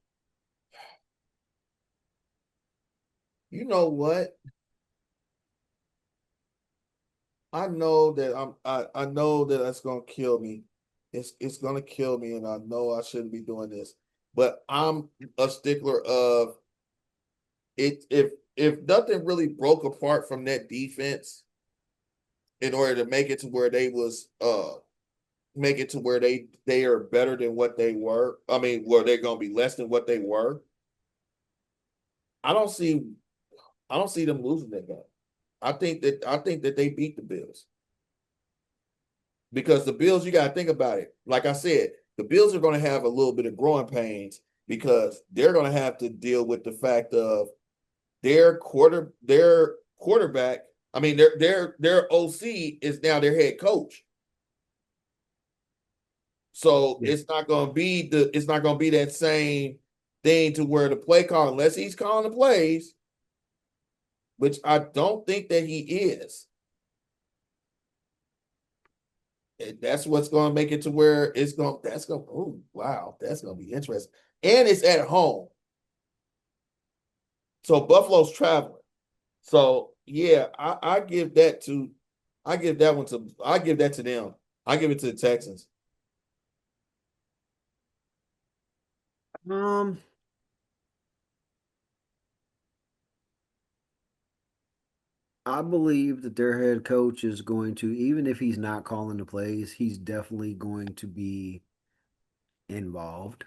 you know what? I know that that's gonna kill me. It's gonna kill me, and I know I shouldn't be doing this. But I'm a stickler of it if nothing really broke apart from that defense, in order to make it to where they was make it to where they are better than what they were. I mean, where they're gonna be less than what they were. I don't see I don't see them losing that game. I think that they beat the Bills because the Bills, you got to think about it. Like I said, the Bills are going to have a little bit of growing pains because they're going to have to deal with the fact of their quarterback. I mean, their OC is now their head coach. So Yeah. it's not going to be that same thing to where the play call, unless he's calling the plays, which I don't think that he is. And that's what's going to make it to where it's going. That's going. Oh wow, that's going to be interesting. And it's at home, so Buffalo's traveling. So yeah, I give that to. I give that one to. I give that to them. I give it to the Texans. Um, I believe that their head coach is going to, even if he's not calling the plays, he's definitely going to be involved.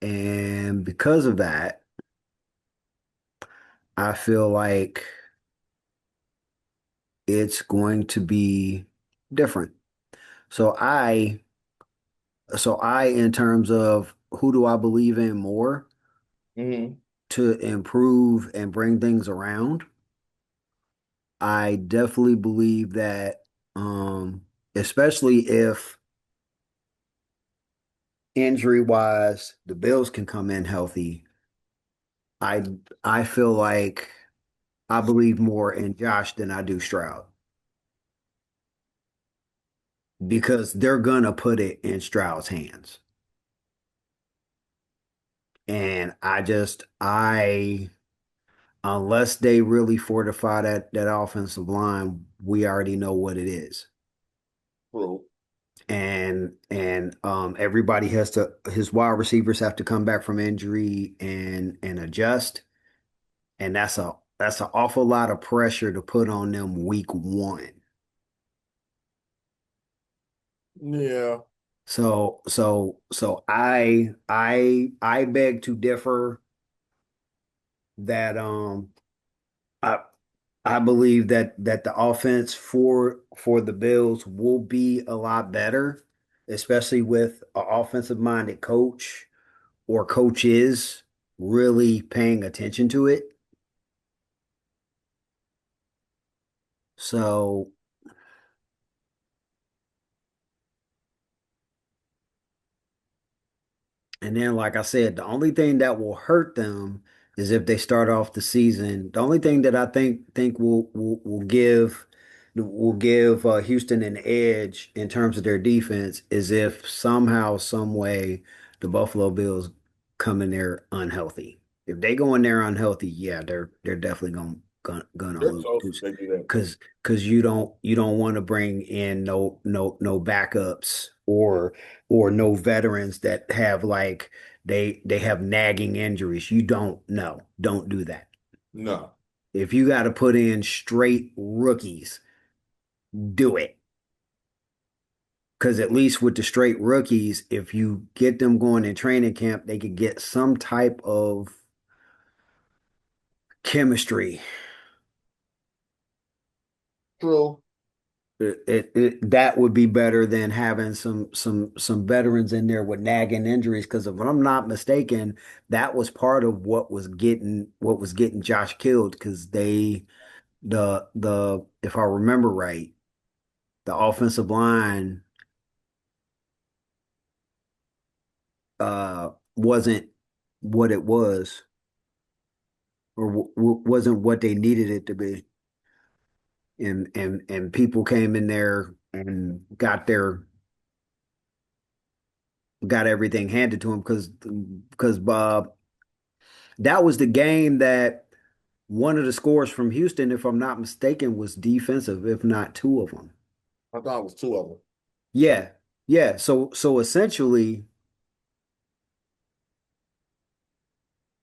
And because of that, I feel like it's going to be different. So in terms of who do I believe in more Mm-hmm. to improve and bring things around, I definitely believe that, especially if injury wise, the Bills can come in healthy. I I feel like I believe more in Josh than I do Stroud because they're gonna put it in Stroud's hands. And unless they really fortify that offensive line, we already know what it is. True. And everybody has to his wide receivers have to come back from injury and adjust. And that's an awful lot of pressure to put on them week one. Yeah. So I beg to differ that I I believe that the offense for the Bills will be a lot better, especially with an offensive minded coach or coaches really paying attention to it. So And then, like I said, the only thing that will hurt them is if they start off the season. The only thing that I think will give Houston an edge in terms of their defense is if somehow, some way, the Buffalo Bills come in there unhealthy. If they go in there unhealthy, yeah, they're definitely gonna They're lose toast if they do that. because you don't want to bring in no backups or no veterans that have like they have nagging injuries. You don't do that. No. If you got to put in straight rookies, do it. Because at least with the straight rookies, if you get them going in training camp, they could get some type of chemistry. True. That would be better than having some veterans in there with nagging injuries. Because if I'm not mistaken, that was part of what was getting Josh killed. Because the if I remember right, the offensive line wasn't what it was or wasn't what they needed it to be. And people came in there and got everything handed to them because that was the game that one of the scores from Houston, if I'm not mistaken, was defensive, if not two of them. I thought it was two of them. Yeah, yeah. So essentially,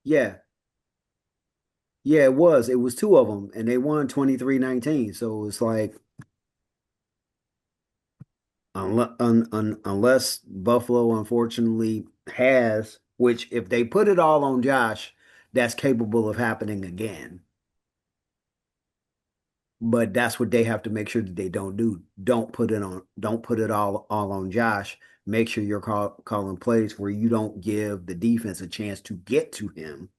yeah, Yeah, it was. It was two of them, and they won 23-19. So it's like unless Buffalo unfortunately has, which if they put it all on Josh, that's capable of happening again. But that's what they have to make sure that they don't do. Don't put it all on Josh. Make sure you're calling plays where you don't give the defense a chance to get to him,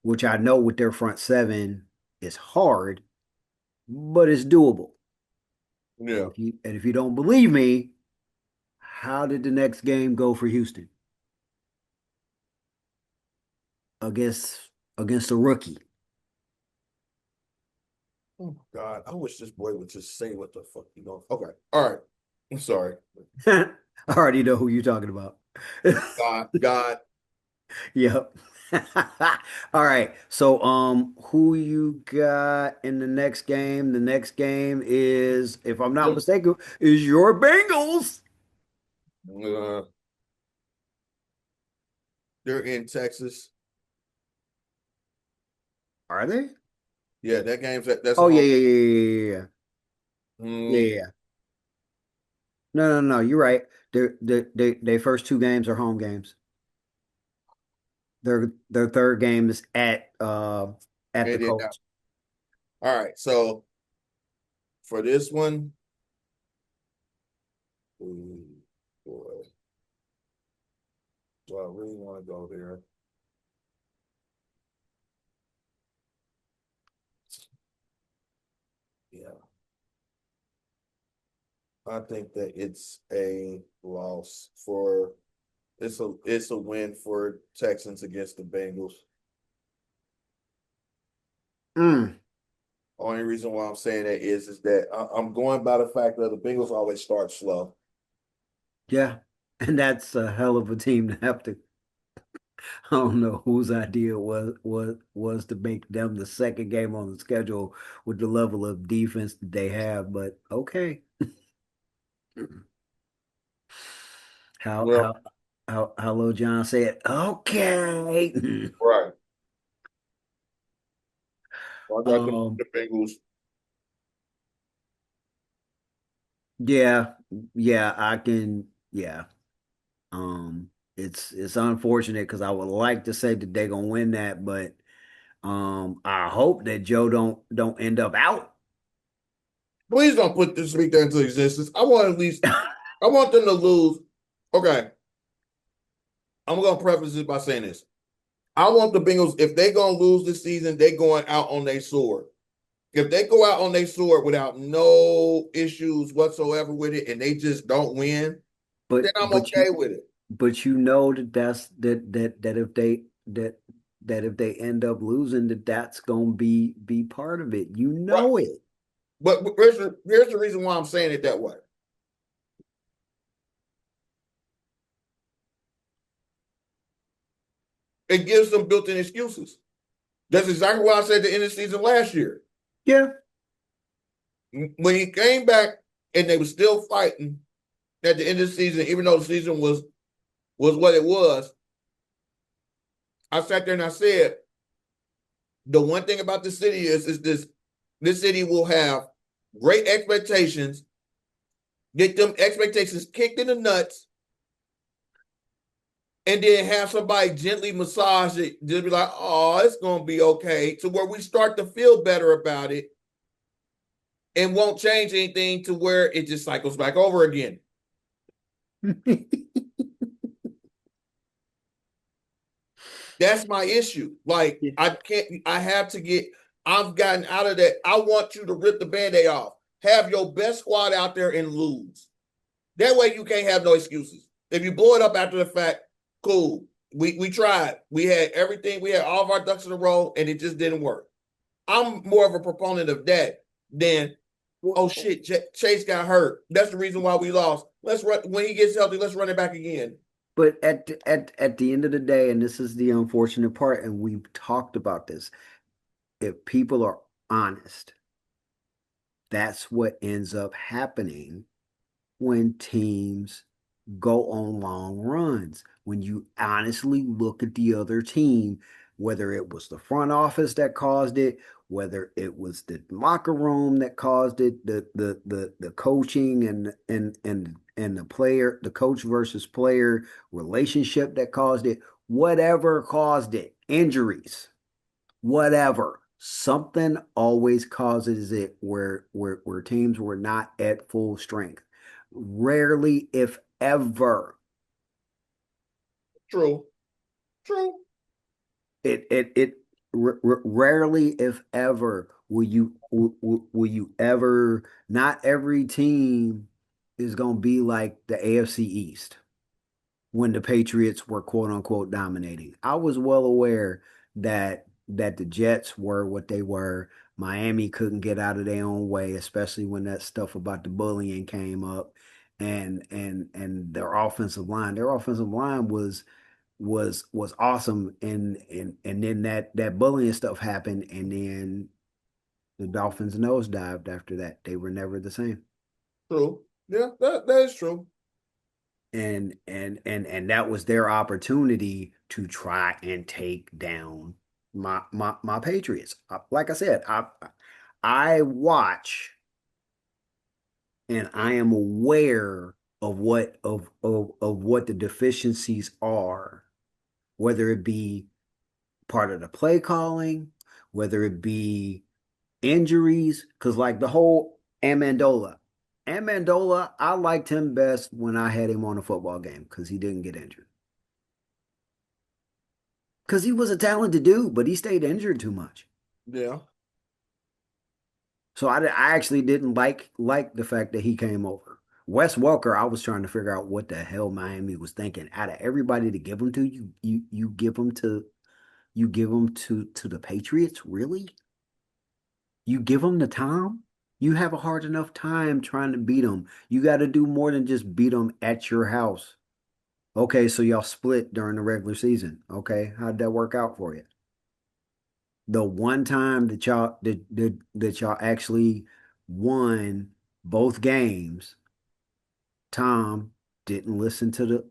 which I know with their front seven is hard, but it's doable. Yeah. And if you don't believe me, how did the next game go for Houston against a rookie? Oh God, I wish this boy would just say what the fuck you know. Okay. All right. I'm sorry. I already know who you're talking about. God. Yep. All right. So who you got in the next game? The next game is, if I'm not mistaken, is your Bengals. Uh, they're in Texas. Are they? Yeah, that's a Oh yeah, home. yeah, yeah, yeah, yeah, yeah, Mm, yeah. Yeah. No, no, no. You're right. Their first two games are home games. Their third game is at the and then now, Colts. all right. So for this one, ooh, boy, do I really want to go there? Yeah, I think that it's a loss for it's a win for Texans against the Bengals. Mm, Only reason why I'm saying that is that I'm going by the fact that the Bengals always start slow. yeah. And that's a hell of a team to have to. I don't know whose idea was to make them the second game on the schedule with the level of defense that they have, but okay. How Well, how how Lil John said, okay. right. I got Um, the Bengals. yeah, yeah, I can, yeah. It's unfortunate because I would like to say that they're gonna win that, but I hope that Joe don't end up out. Please don't put this week into existence. I want at least I want them to lose. Okay, I'm gonna preface this by saying this. I want the Bengals, if they gonna lose this season, they going out on their sword. If they go out on their sword without no issues whatsoever with it and they just don't win, then But I'm but okay you with it. but you know that that if that if they end up losing that's gonna be part of it. You Right. know it. But here's the reason why I'm saying it that way. It gives them built-in excuses. That's exactly what I said at the end of the season last year. Yeah. When he came back and they were still fighting at the end of the season, even though the season was what it was, I sat there and I said, the one thing about the city is this city will have great expectations, get them expectations kicked in the nuts, and then have somebody gently massage it, just be like, oh, it's gonna be okay, to where we start to feel better about it and won't change anything to where it just cycles back over again. That's my issue. Like, Yeah. I can't, I have to get, I've gotten out of that. I want you to rip the band-aid off. Have your best squad out there and lose. That way you can't have no excuses. If you blow it up after the fact, cool. We tried. We had everything, we had all of our ducks in a row, and it just didn't work. I'm more of a proponent of that than, oh shit, Chase got hurt. That's the reason why we lost. Let's run when he gets healthy, let's run it back again. But at the end of the day, and this is the unfortunate part, and we've talked about this, if people are honest, that's what ends up happening when teams go on long runs. When you honestly look at the other team, whether it was the front office that caused it, whether it was the locker room that caused it, the coaching and the player, the coach versus player relationship that caused it, whatever caused it, injuries, whatever. Something always causes it where teams were not at full strength. Rarely, if ever, True. True. it rarely, if ever, will you ever. Not every team is going to be like the AFC East when the Patriots were quote unquote dominating. I was well aware that the Jets were what they were. Miami couldn't get out of their own way, especially when that stuff about the bullying came up. And their offensive line was awesome. And then that bullying stuff happened, and then the Dolphins nosedived after that. They were never the same. True. Yeah, that is true. And that was their opportunity to try and take down my Patriots. Like I said, I watch and I am aware of what the deficiencies are, whether it be part of the play calling, whether it be injuries, because like the whole Amendola, I liked him best when I had him on a football game because he didn't get injured. Because he was a talented dude, but he stayed injured too much. Yeah. So I actually didn't like the fact that he came over. Wes Welker, I was trying to figure out what the hell Miami was thinking. Out of everybody to give him to, you give him to to the Patriots, really? You give them the time? You have a hard enough time trying to beat them. You got to do more than just beat them at your house. Okay, so y'all split during the regular season. Okay, how'd that work out for you? The one time that y'all actually won both games, Tom didn't listen to the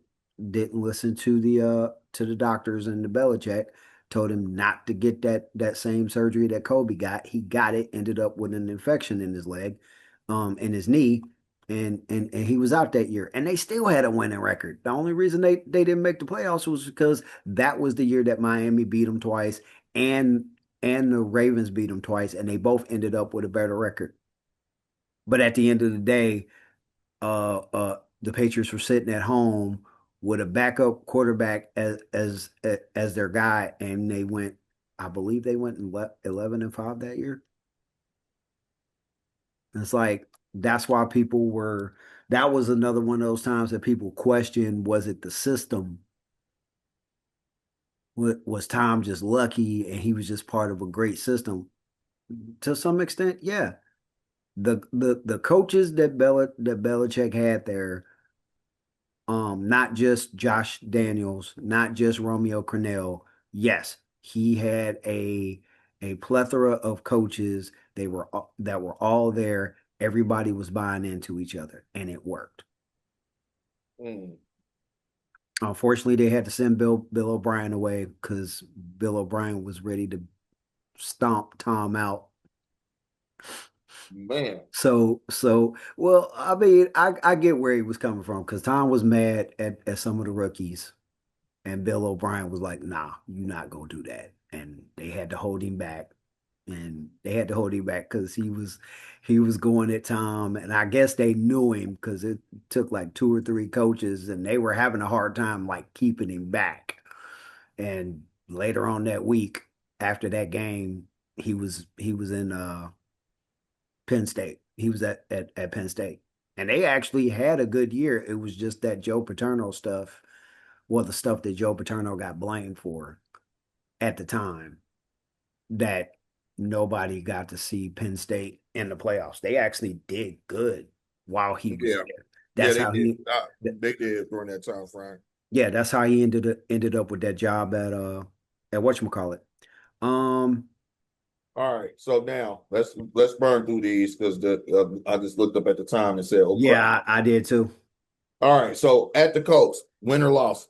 to the doctors and the Belichick told him not to get that same surgery that Kobe got. He got it, ended up with an infection in his leg, in his knee, and he was out that year. And they still had a winning record. The only reason they didn't make the playoffs was because that was the year that Miami beat them twice and the Ravens beat them twice, and they both ended up with a better record. But at the end of the day, the Patriots were sitting at home with a backup quarterback as their guy, and they went. I believe they went 11-5 that year. It's like that's why people were. That was another one of those times that people questioned: was it the system? Was Tom just lucky and he was just part of a great system? To some extent, yeah. The coaches that Belichick had there, not just Josh Daniels, not just Romeo Crennel. Yes, he had a plethora of coaches. That were all there. Everybody was buying into each other, and it worked. Mm. Unfortunately, they had to send Bill O'Brien away because Bill O'Brien was ready to stomp Tom out. Man. Well, I mean, I get where he was coming from because Tom was mad at some of the rookies. And Bill O'Brien was like, nah, you're not gonna do that. And they had to hold him back. And they had to hold him back because he was going at Tom. And I guess they knew him because it took like two or three coaches and they were having a hard time like keeping him back. And later on that week, after that game, he was in Penn State. He was at Penn State. And they actually had a good year. It was just that Joe Paterno stuff, well, the stuff that Joe Paterno got blamed for at the time, that nobody got to see Penn State in the playoffs. They actually did good while he was Yeah. there. Yeah, That's they how did. he, They did during that time frame. yeah, that's how he ended up with that job at whatchamacallit. Um, All right. So now let's burn through these because I just looked up at the time and said, "Oh crap." yeah, I did too. All right. So at the Colts, win or loss?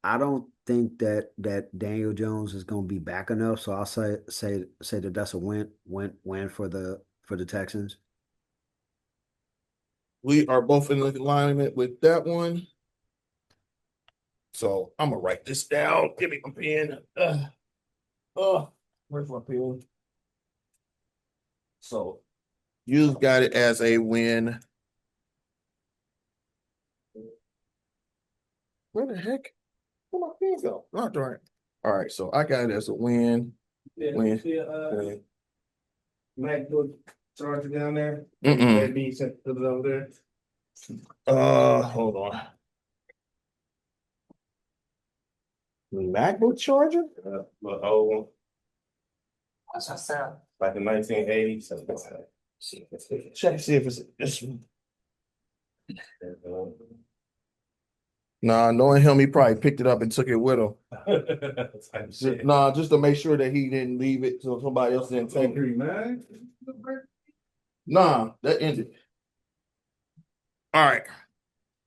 I don't think that Daniel Jones is going to be back enough. So I'll say that that's a win for the Texans. We are both in alignment with that one. So I'm gonna write this down. Give me my pen. Where's my pen? So you've got it as a win. Where the heck? Where my pen go? Not right. All right. So I got it as a win. Yeah, Win. see Win. MacBook charger down there. Mm-mm. That being sent to over there. Hold on. MacBook charger? But old one. What's that sound? Like in 1980. Check to see if it's this one. Nah, knowing him, he probably picked it up and took it with him. Nah, just to make sure that he didn't leave it so somebody else didn't take it. Man. Nah, that ended. All right.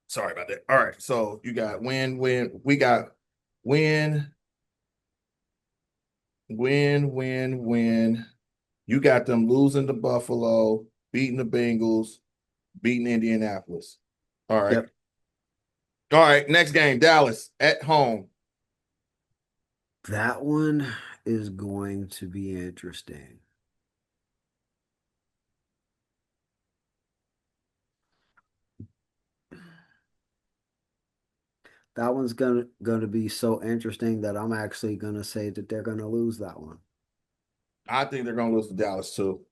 Sorry about that. All right. So you got win, win. We got win, win. You got them losing to Buffalo, beating the Bengals, beating Indianapolis. All right. Yep. All right. Next game, Dallas at home. That one is going to be interesting. That one's gonna be so interesting that I'm actually gonna say that they're gonna lose that one. I think they're going to lose to Dallas too.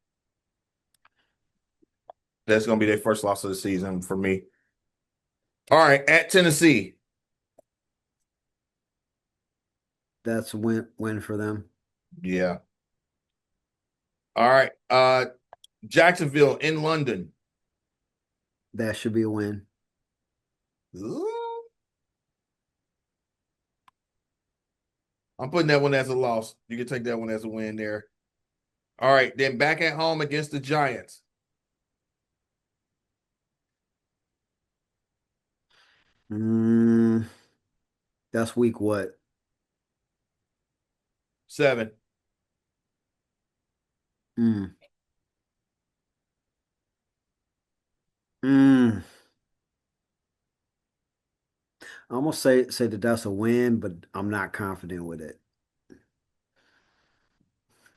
That's going to be their first loss of the season for me. All right. At Tennessee. That's a win for them. Yeah. All right. Jacksonville in London. That should be a win. Ooh. I'm putting that one as a loss. You can take that one as a win there. All right. Then back at home against the Giants. Mm, that's week what? 7. Mm, mm. I almost say that that's a win, but I'm not confident with it.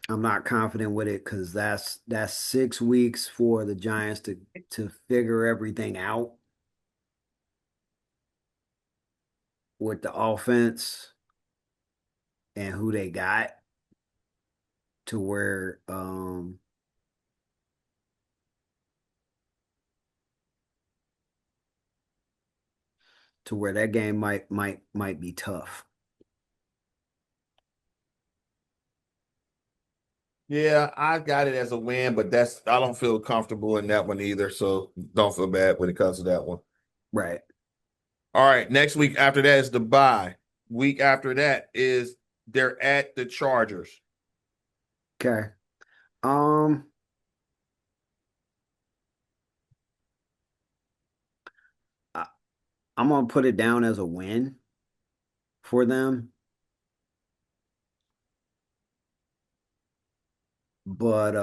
I'm not confident with it because that's 6 weeks for the Giants to figure everything out with the offense and who they got to where that game might be tough. Yeah, I got it as a win, but I don't feel comfortable in that one either. So don't feel bad when it comes to that one. Right. All right. Next week after that is the bye. Week after that is they're at the Chargers. Okay. Um, I, I'm gonna put it down as a win for them, but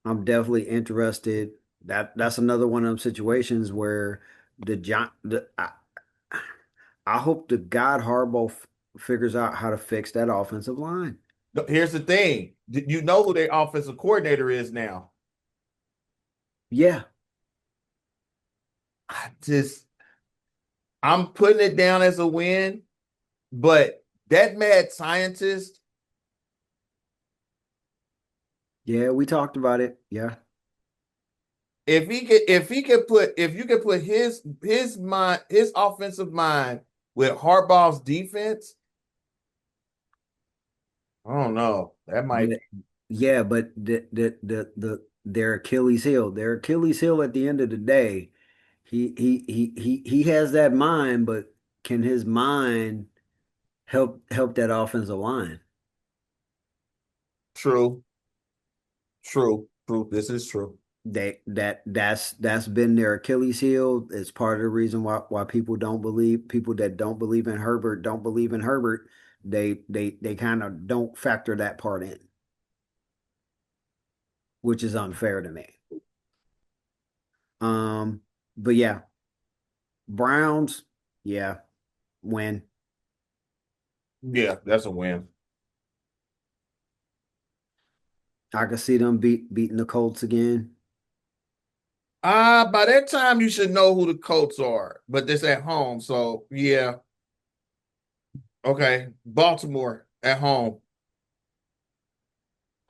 I'm definitely interested. That's another one of them situations where the John the I hope the God Harbaugh figures out how to fix that offensive line. Here's the thing. You know who their offensive coordinator is now. Yeah, I just I'm putting it down as a win, but that mad scientist, yeah, we talked about it. Yeah, if you could put his offensive mind with Harbaugh's defense, I don't know. That might but yeah, but their Achilles heel at the end of the day, he has that mind, but can his mind help that offensive line? true. True. True. This is true. That's been their Achilles heel. It's part of the reason why people that don't believe in Herbert don't believe in Herbert. They kind of don't factor that part in, which is unfair to me. Um, but yeah, Browns, yeah, win. Yeah, that's a win. I could see them beating the Colts again. By that time you should know who the Colts are, but this at home. So yeah, okay. Baltimore at home.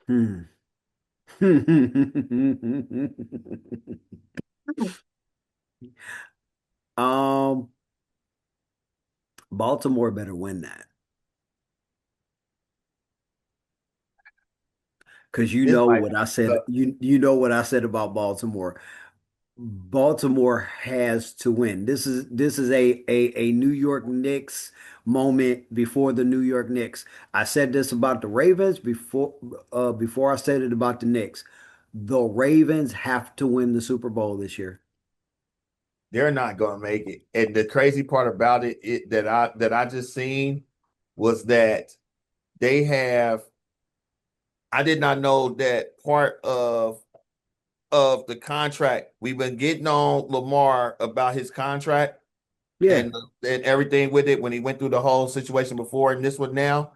Hmm. Um, Baltimore better win that because you This know might what I be said. You know what I said about Baltimore. Baltimore has to win. This is a New York Knicks moment before the New York Knicks. I said this about the Ravens before I said it about the Knicks. The Ravens have to win the Super Bowl this year. they're not going to make it. And the crazy part about it that I just seen was that they have. I did not know that part of the contract. We've been getting on Lamar about his contract Yeah. and everything with it when he went through the whole situation before and this one now.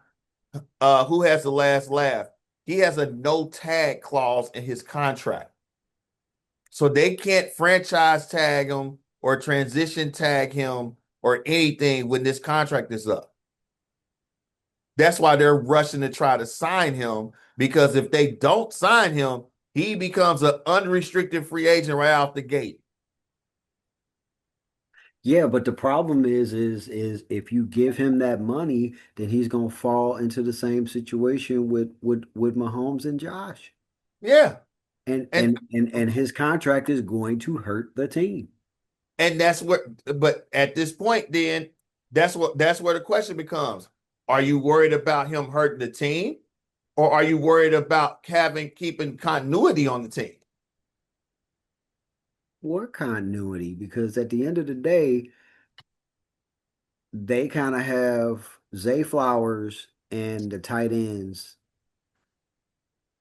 Who has the last laugh? He has a no tag clause in his contract. So they can't franchise tag him or transition tag him or anything when this contract is up. That's why they're rushing to try to sign him because if they don't sign him, he becomes an unrestricted free agent right out the gate. Yeah, but the problem is if you give him that money, then he's gonna fall into the same situation with Mahomes and Josh. Yeah. And And and and and his contract is going to hurt the team. and that's what but at this point then that's where the question becomes. Are you worried about him hurting the team or are you worried about having keeping continuity on the team? What continuity? Because at the end of the day, they kind of have Zay Flowers and the tight ends,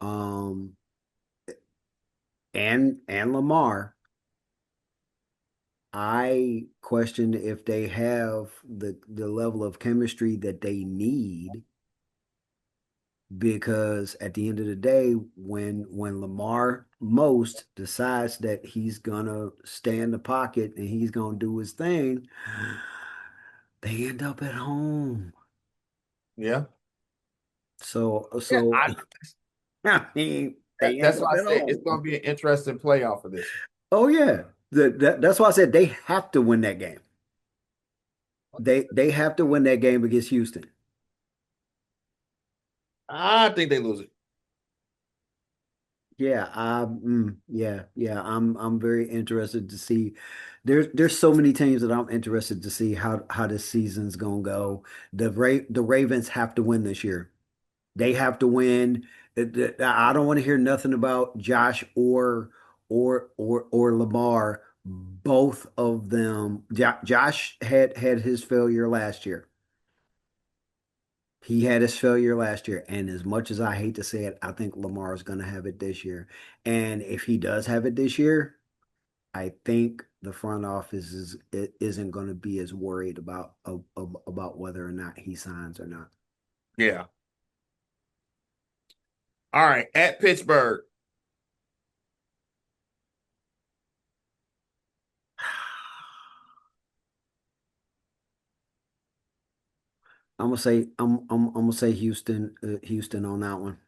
um, and Lamar. I question if they have the level of chemistry that they need because at the end of the day, when Lamar most decides that he's gonna stay in the pocket and he's gonna do his thing, they end up at home. Yeah. So Yeah, so I mean they end that's why up I at said it's home. going to be an interesting playoff for this Oh yeah. That's why I said they have to win that game. one. They have to win that game against Houston. I think they lose it. Yeah, yeah. I'm very interested to see. There's so many teams that I'm interested to see how this season's gonna go. The Ravens have to win this year. They have to win. I don't want to hear nothing about Josh or Lamar. Both of them. Josh had his failure last year. He had his failure last year, and as much as I hate to say it, I think Lamar is going to have it this year. And if he does have it this year, I think the front office isn't going to be as worried about whether or not he signs or not. Yeah. All right. At Pittsburgh. I'm gonna say Houston on that one.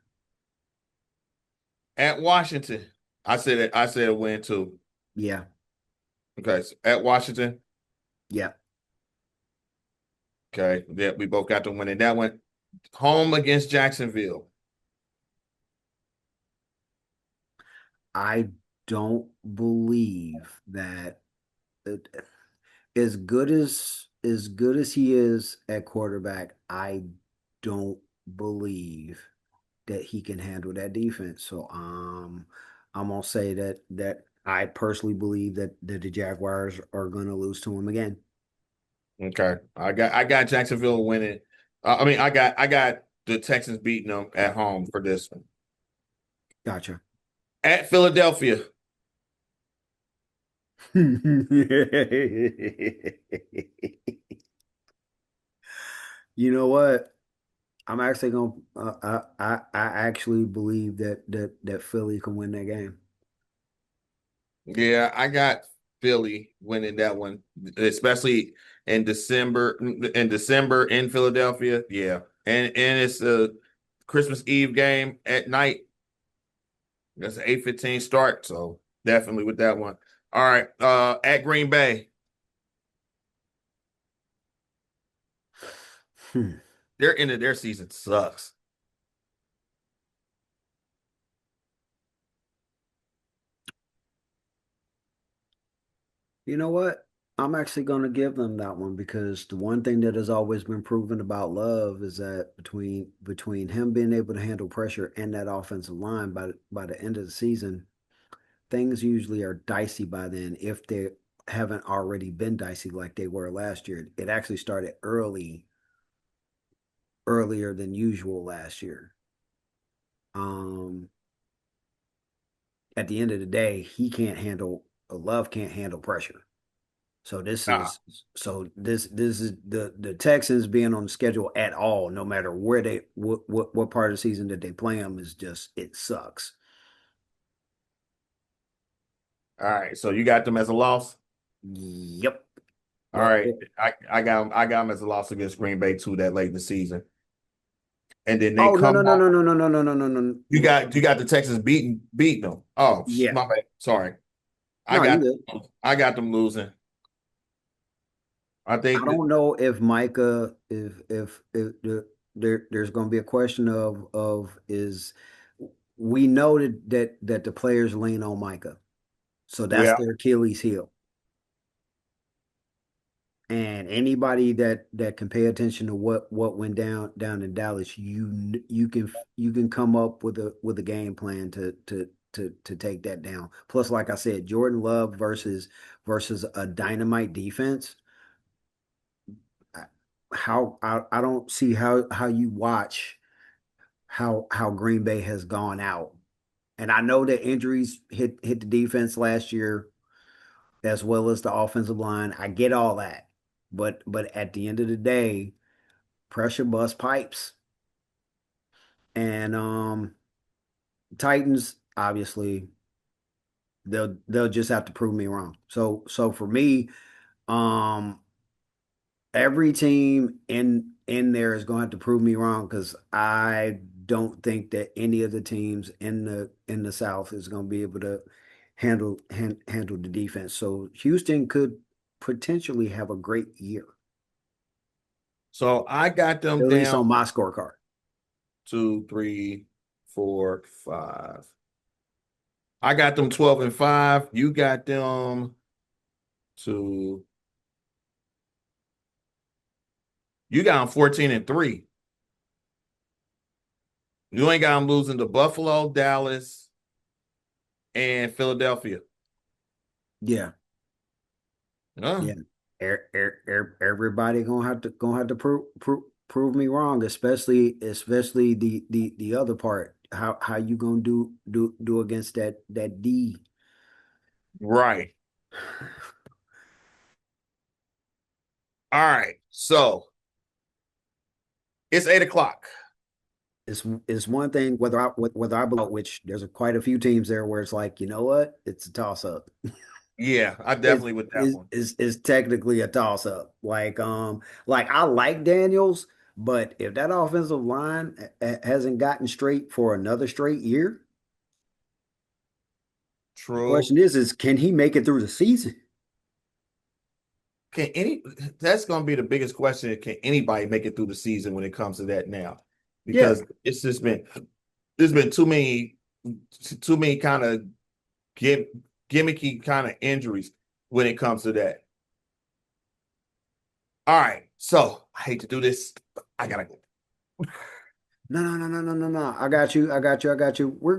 At Washington. I said a win too. Yeah, Okay. So at Washington. yeah. Okay. Yeah, we both got to win in that one. Home against Jacksonville. I don't believe that it, as good as he is at quarterback, I don't believe that he can handle that defense. So I'm gonna say that I personally believe that the Jaguars are gonna lose to him again. Okay, I got Jacksonville winning. I got the Texans beating them at home for this one. Gotcha. At Philadelphia, You know what? I'm actually gonna. I actually believe that Philly can win that game. yeah, I got Philly winning that one, especially in December. In December in Philadelphia, yeah, and it's a Christmas Eve game at night. That's an 8:15 start, so definitely with that one. All right, at Green Bay, Hmm. their end of their season sucks. You know what? I'm actually going to give them that one because the one thing that has always been proven about Love is that between him being able to handle pressure and that offensive line by the end of the season, things usually are dicey by then if they haven't already been dicey like they were last year. It actually started earlier than usual last year. Um, at the end of the day, he can't handle Love can't handle pressure. So Nah. this is the Texans being on the schedule at all, no matter where they what part of the season that they play them is just it sucks. All right, so you got them as a loss. Yep. All But right, I got them as a loss against Green Bay too that late in the season, and then they oh no come no no back. no no no no no no no no. You got the Texans beating them. Oh, Yeah. my bad. Sorry, I No, you got good. I got them losing. I I think that, don't know if Micah there's going to be a question of is we know that the players lean on Micah, so that's yeah. their Achilles heel. And anybody that can pay attention to what went down in Dallas, you can come up with a game plan to take that down. Plus, like I said, Jordan Love versus a dynamite defense. I don't see how you watch how Green Bay has gone out. And I know that injuries hit the defense last year as well as the offensive line. I get all that. But at the end of the day, pressure bust pipes. And Titans, obviously, they'll just have to prove me wrong. So for me, um every team in there is going to have to prove me wrong because I don't think that any of the teams in the South is going to be able to handle the defense. So Houston could potentially have a great year, So I got them at least down on my scorecard. 2, 3, 4, 5. I got them 12-5. You got them to you got them 14-3. You ain't got them losing to Buffalo, Dallas, and Philadelphia. Yeah, Huh? yeah. Everybody gonna have to prove me wrong, especially the other part. How you gonna do against that D? Right. All right. So it's 8 o'clock. It's one thing whether I belong, which there's quite a few teams there where it's like, you know what, it's a toss up. Yeah, I definitely with that one. Is technically a toss up. Like I like Daniels, but if that offensive line hasn't gotten straight for another straight year, the True. question is can he make it through the season? Can any That's gonna be the biggest question. Can anybody make it through the season when it comes to that now? Yeah. Because it's just been there's been too many kind of gimmicky kind of injuries when it comes to that. All right. So I hate to do this, but I gotta go. No. I got you. We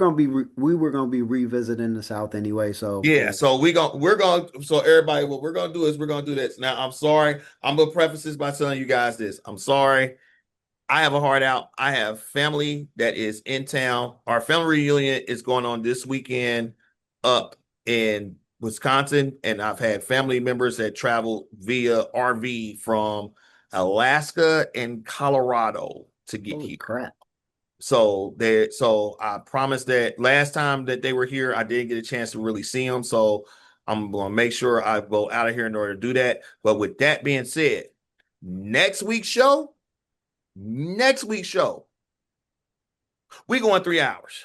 were gonna be revisiting the South anyway. So Yeah, yeah. so we're gonna so everybody, what we're gonna do is we're gonna do this. Now, I'm sorry. I'm gonna preface this by telling you guys this. I'm sorry. I have a heart out. I have family that is in town. Our family reunion is going on this weekend up in Wisconsin, and I've had family members that travel via RV from Alaska and Colorado to get Holy here. crap. So I promised that last time that they were here, I didn't get a chance to really see them. So I'm gonna make sure I go out of here in order to do that. But with that being said, next week's show, next week's show, we going 3 hours.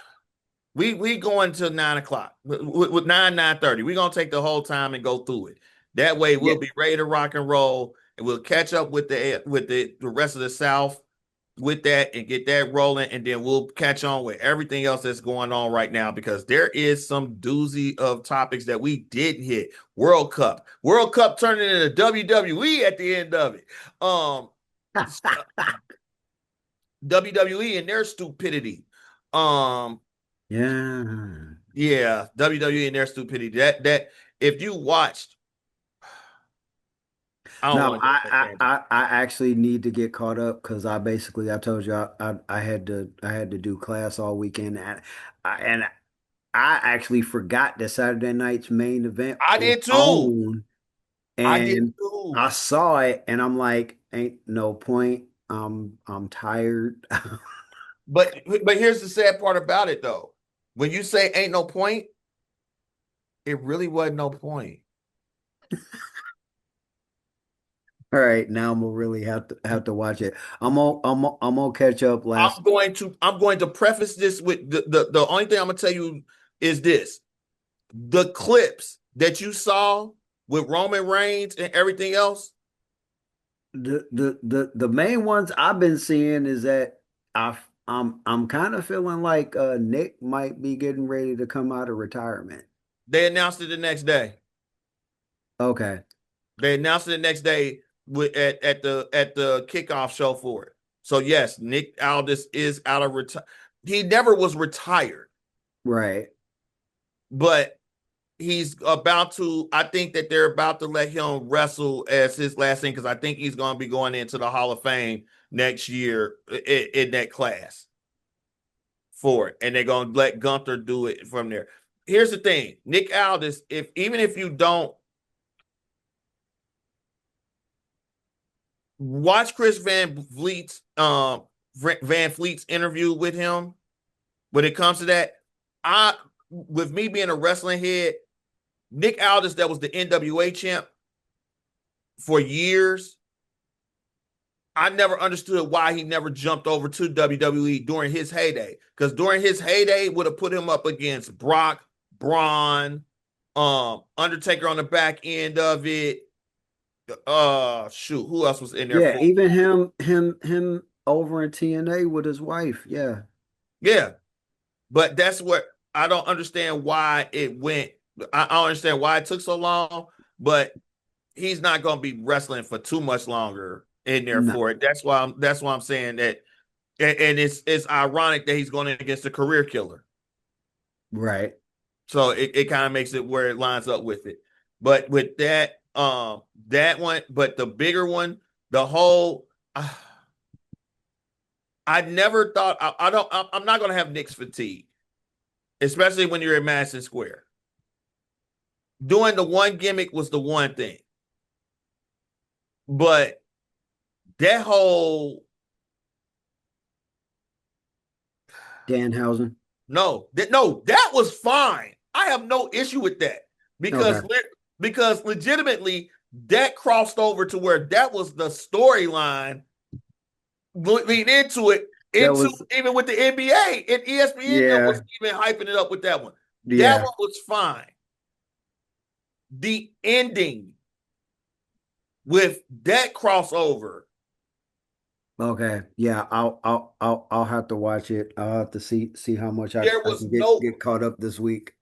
We going till 9 o'clock with 9:30. We're gonna take the whole time and go through it. That way Yeah. we'll be ready to rock and roll, and we'll catch up with the rest of the South with that and get that rolling, and then we'll catch on with everything else that's going on right now, because there is some doozy of topics that we didn't hit. World Cup turning into WWE at the end of it. WWE and their stupidity. Um, Yeah. yeah, WWE and their stupidity. That if you watched, I don't No, want to go on that tangent. I actually need to get caught up because I told you I had to do class all weekend and I actually forgot that Saturday night's main event I was did too. on I did and too. I saw it and I'm like, ain't no point. I'm tired. But here's the sad part about it though. When you say ain't no point, it really wasn't no point. All right, now I'm gonna really have to watch it. I'm gonna catch up last. I'm going to preface this with the only thing I'm gonna tell you is this. The clips that you saw with Roman Reigns and everything else, The main ones I've been seeing is that I'm kind of feeling like Nick might be getting ready to come out of retirement. they announced it the next day. Okay. They announced it the next day at the kickoff show for it. So yes, Nick Aldis is out of retire. He never was retired, Right. but he's about to. I think that they're about to let him wrestle as his last thing, because I think he's going to be going into the Hall of Fame next year in that class for it, and they're going to let Gunther do it from there. Here's the thing, Nick Aldis. If even if you don't watch Chris Van Fleet's interview with him, when it comes to that, I with me being a wrestling head, Nick Aldis, that was the NWA champ for years. I never understood why he never jumped over to WWE during his heyday. Because during his heyday, would have put him up against Brock, Braun, Undertaker on the back end of it. Shoot, who else was in there Yeah, for? even him over in TNA with his wife. Yeah. Yeah, but that's what I don't understand why it went. I don't understand why it took so long, but he's not going to be wrestling for too much longer in there No. for it. That's why I'm saying that, and it's ironic that he's going in against a career killer. Right. So it kind of makes it where it lines up with it. But with that one, but the bigger one, the whole. I never thought I don't. I'm not going to have Nick's fatigue, especially when you're at Madison Square. Doing the one gimmick was the one thing, but that whole Danhausen. that was fine. I have no issue with that, Okay. because legitimately that crossed over to where that was the storyline leading into it, That into was even with the NBA and ESPN that was yeah. even hyping it up with that one. That Yeah. one was fine. The ending with that crossover, Okay. Yeah, I'll have to watch it. I'll have to see how much there I was can no get caught up this week.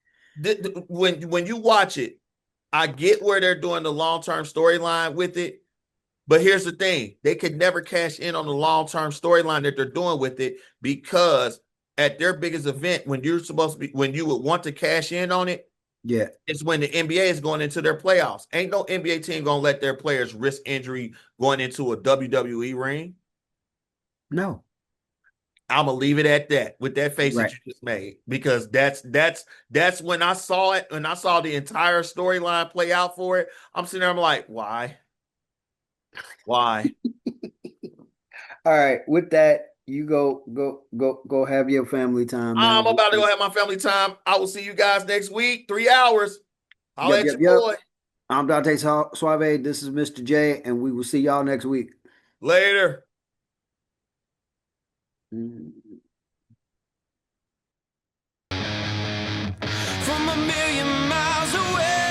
when you watch it, I get where they're doing the long-term storyline with it, But here's the thing: they could never cash in on the long-term storyline that they're doing with it, because at their biggest event, when you're supposed to be, when you would want to cash in on it, Yeah. it's when the NBA is going into their playoffs. Ain't no NBA team gonna let their players risk injury going into a WWE ring. No. I'm gonna leave it at that with that face Right. that you just made, because that's when I saw it, when I saw the entire storyline play out for it. I'm sitting there, I'm like, why? Why? All right. With that, you go have your family time, I'm man. about to go have my family time. I will see you guys next week, 3 hours. I'll Yep, at yep, your yep. boy. I'm Dante Suave. This is Mr. J, and we will see y'all next week. Later. Mm. From a million miles away.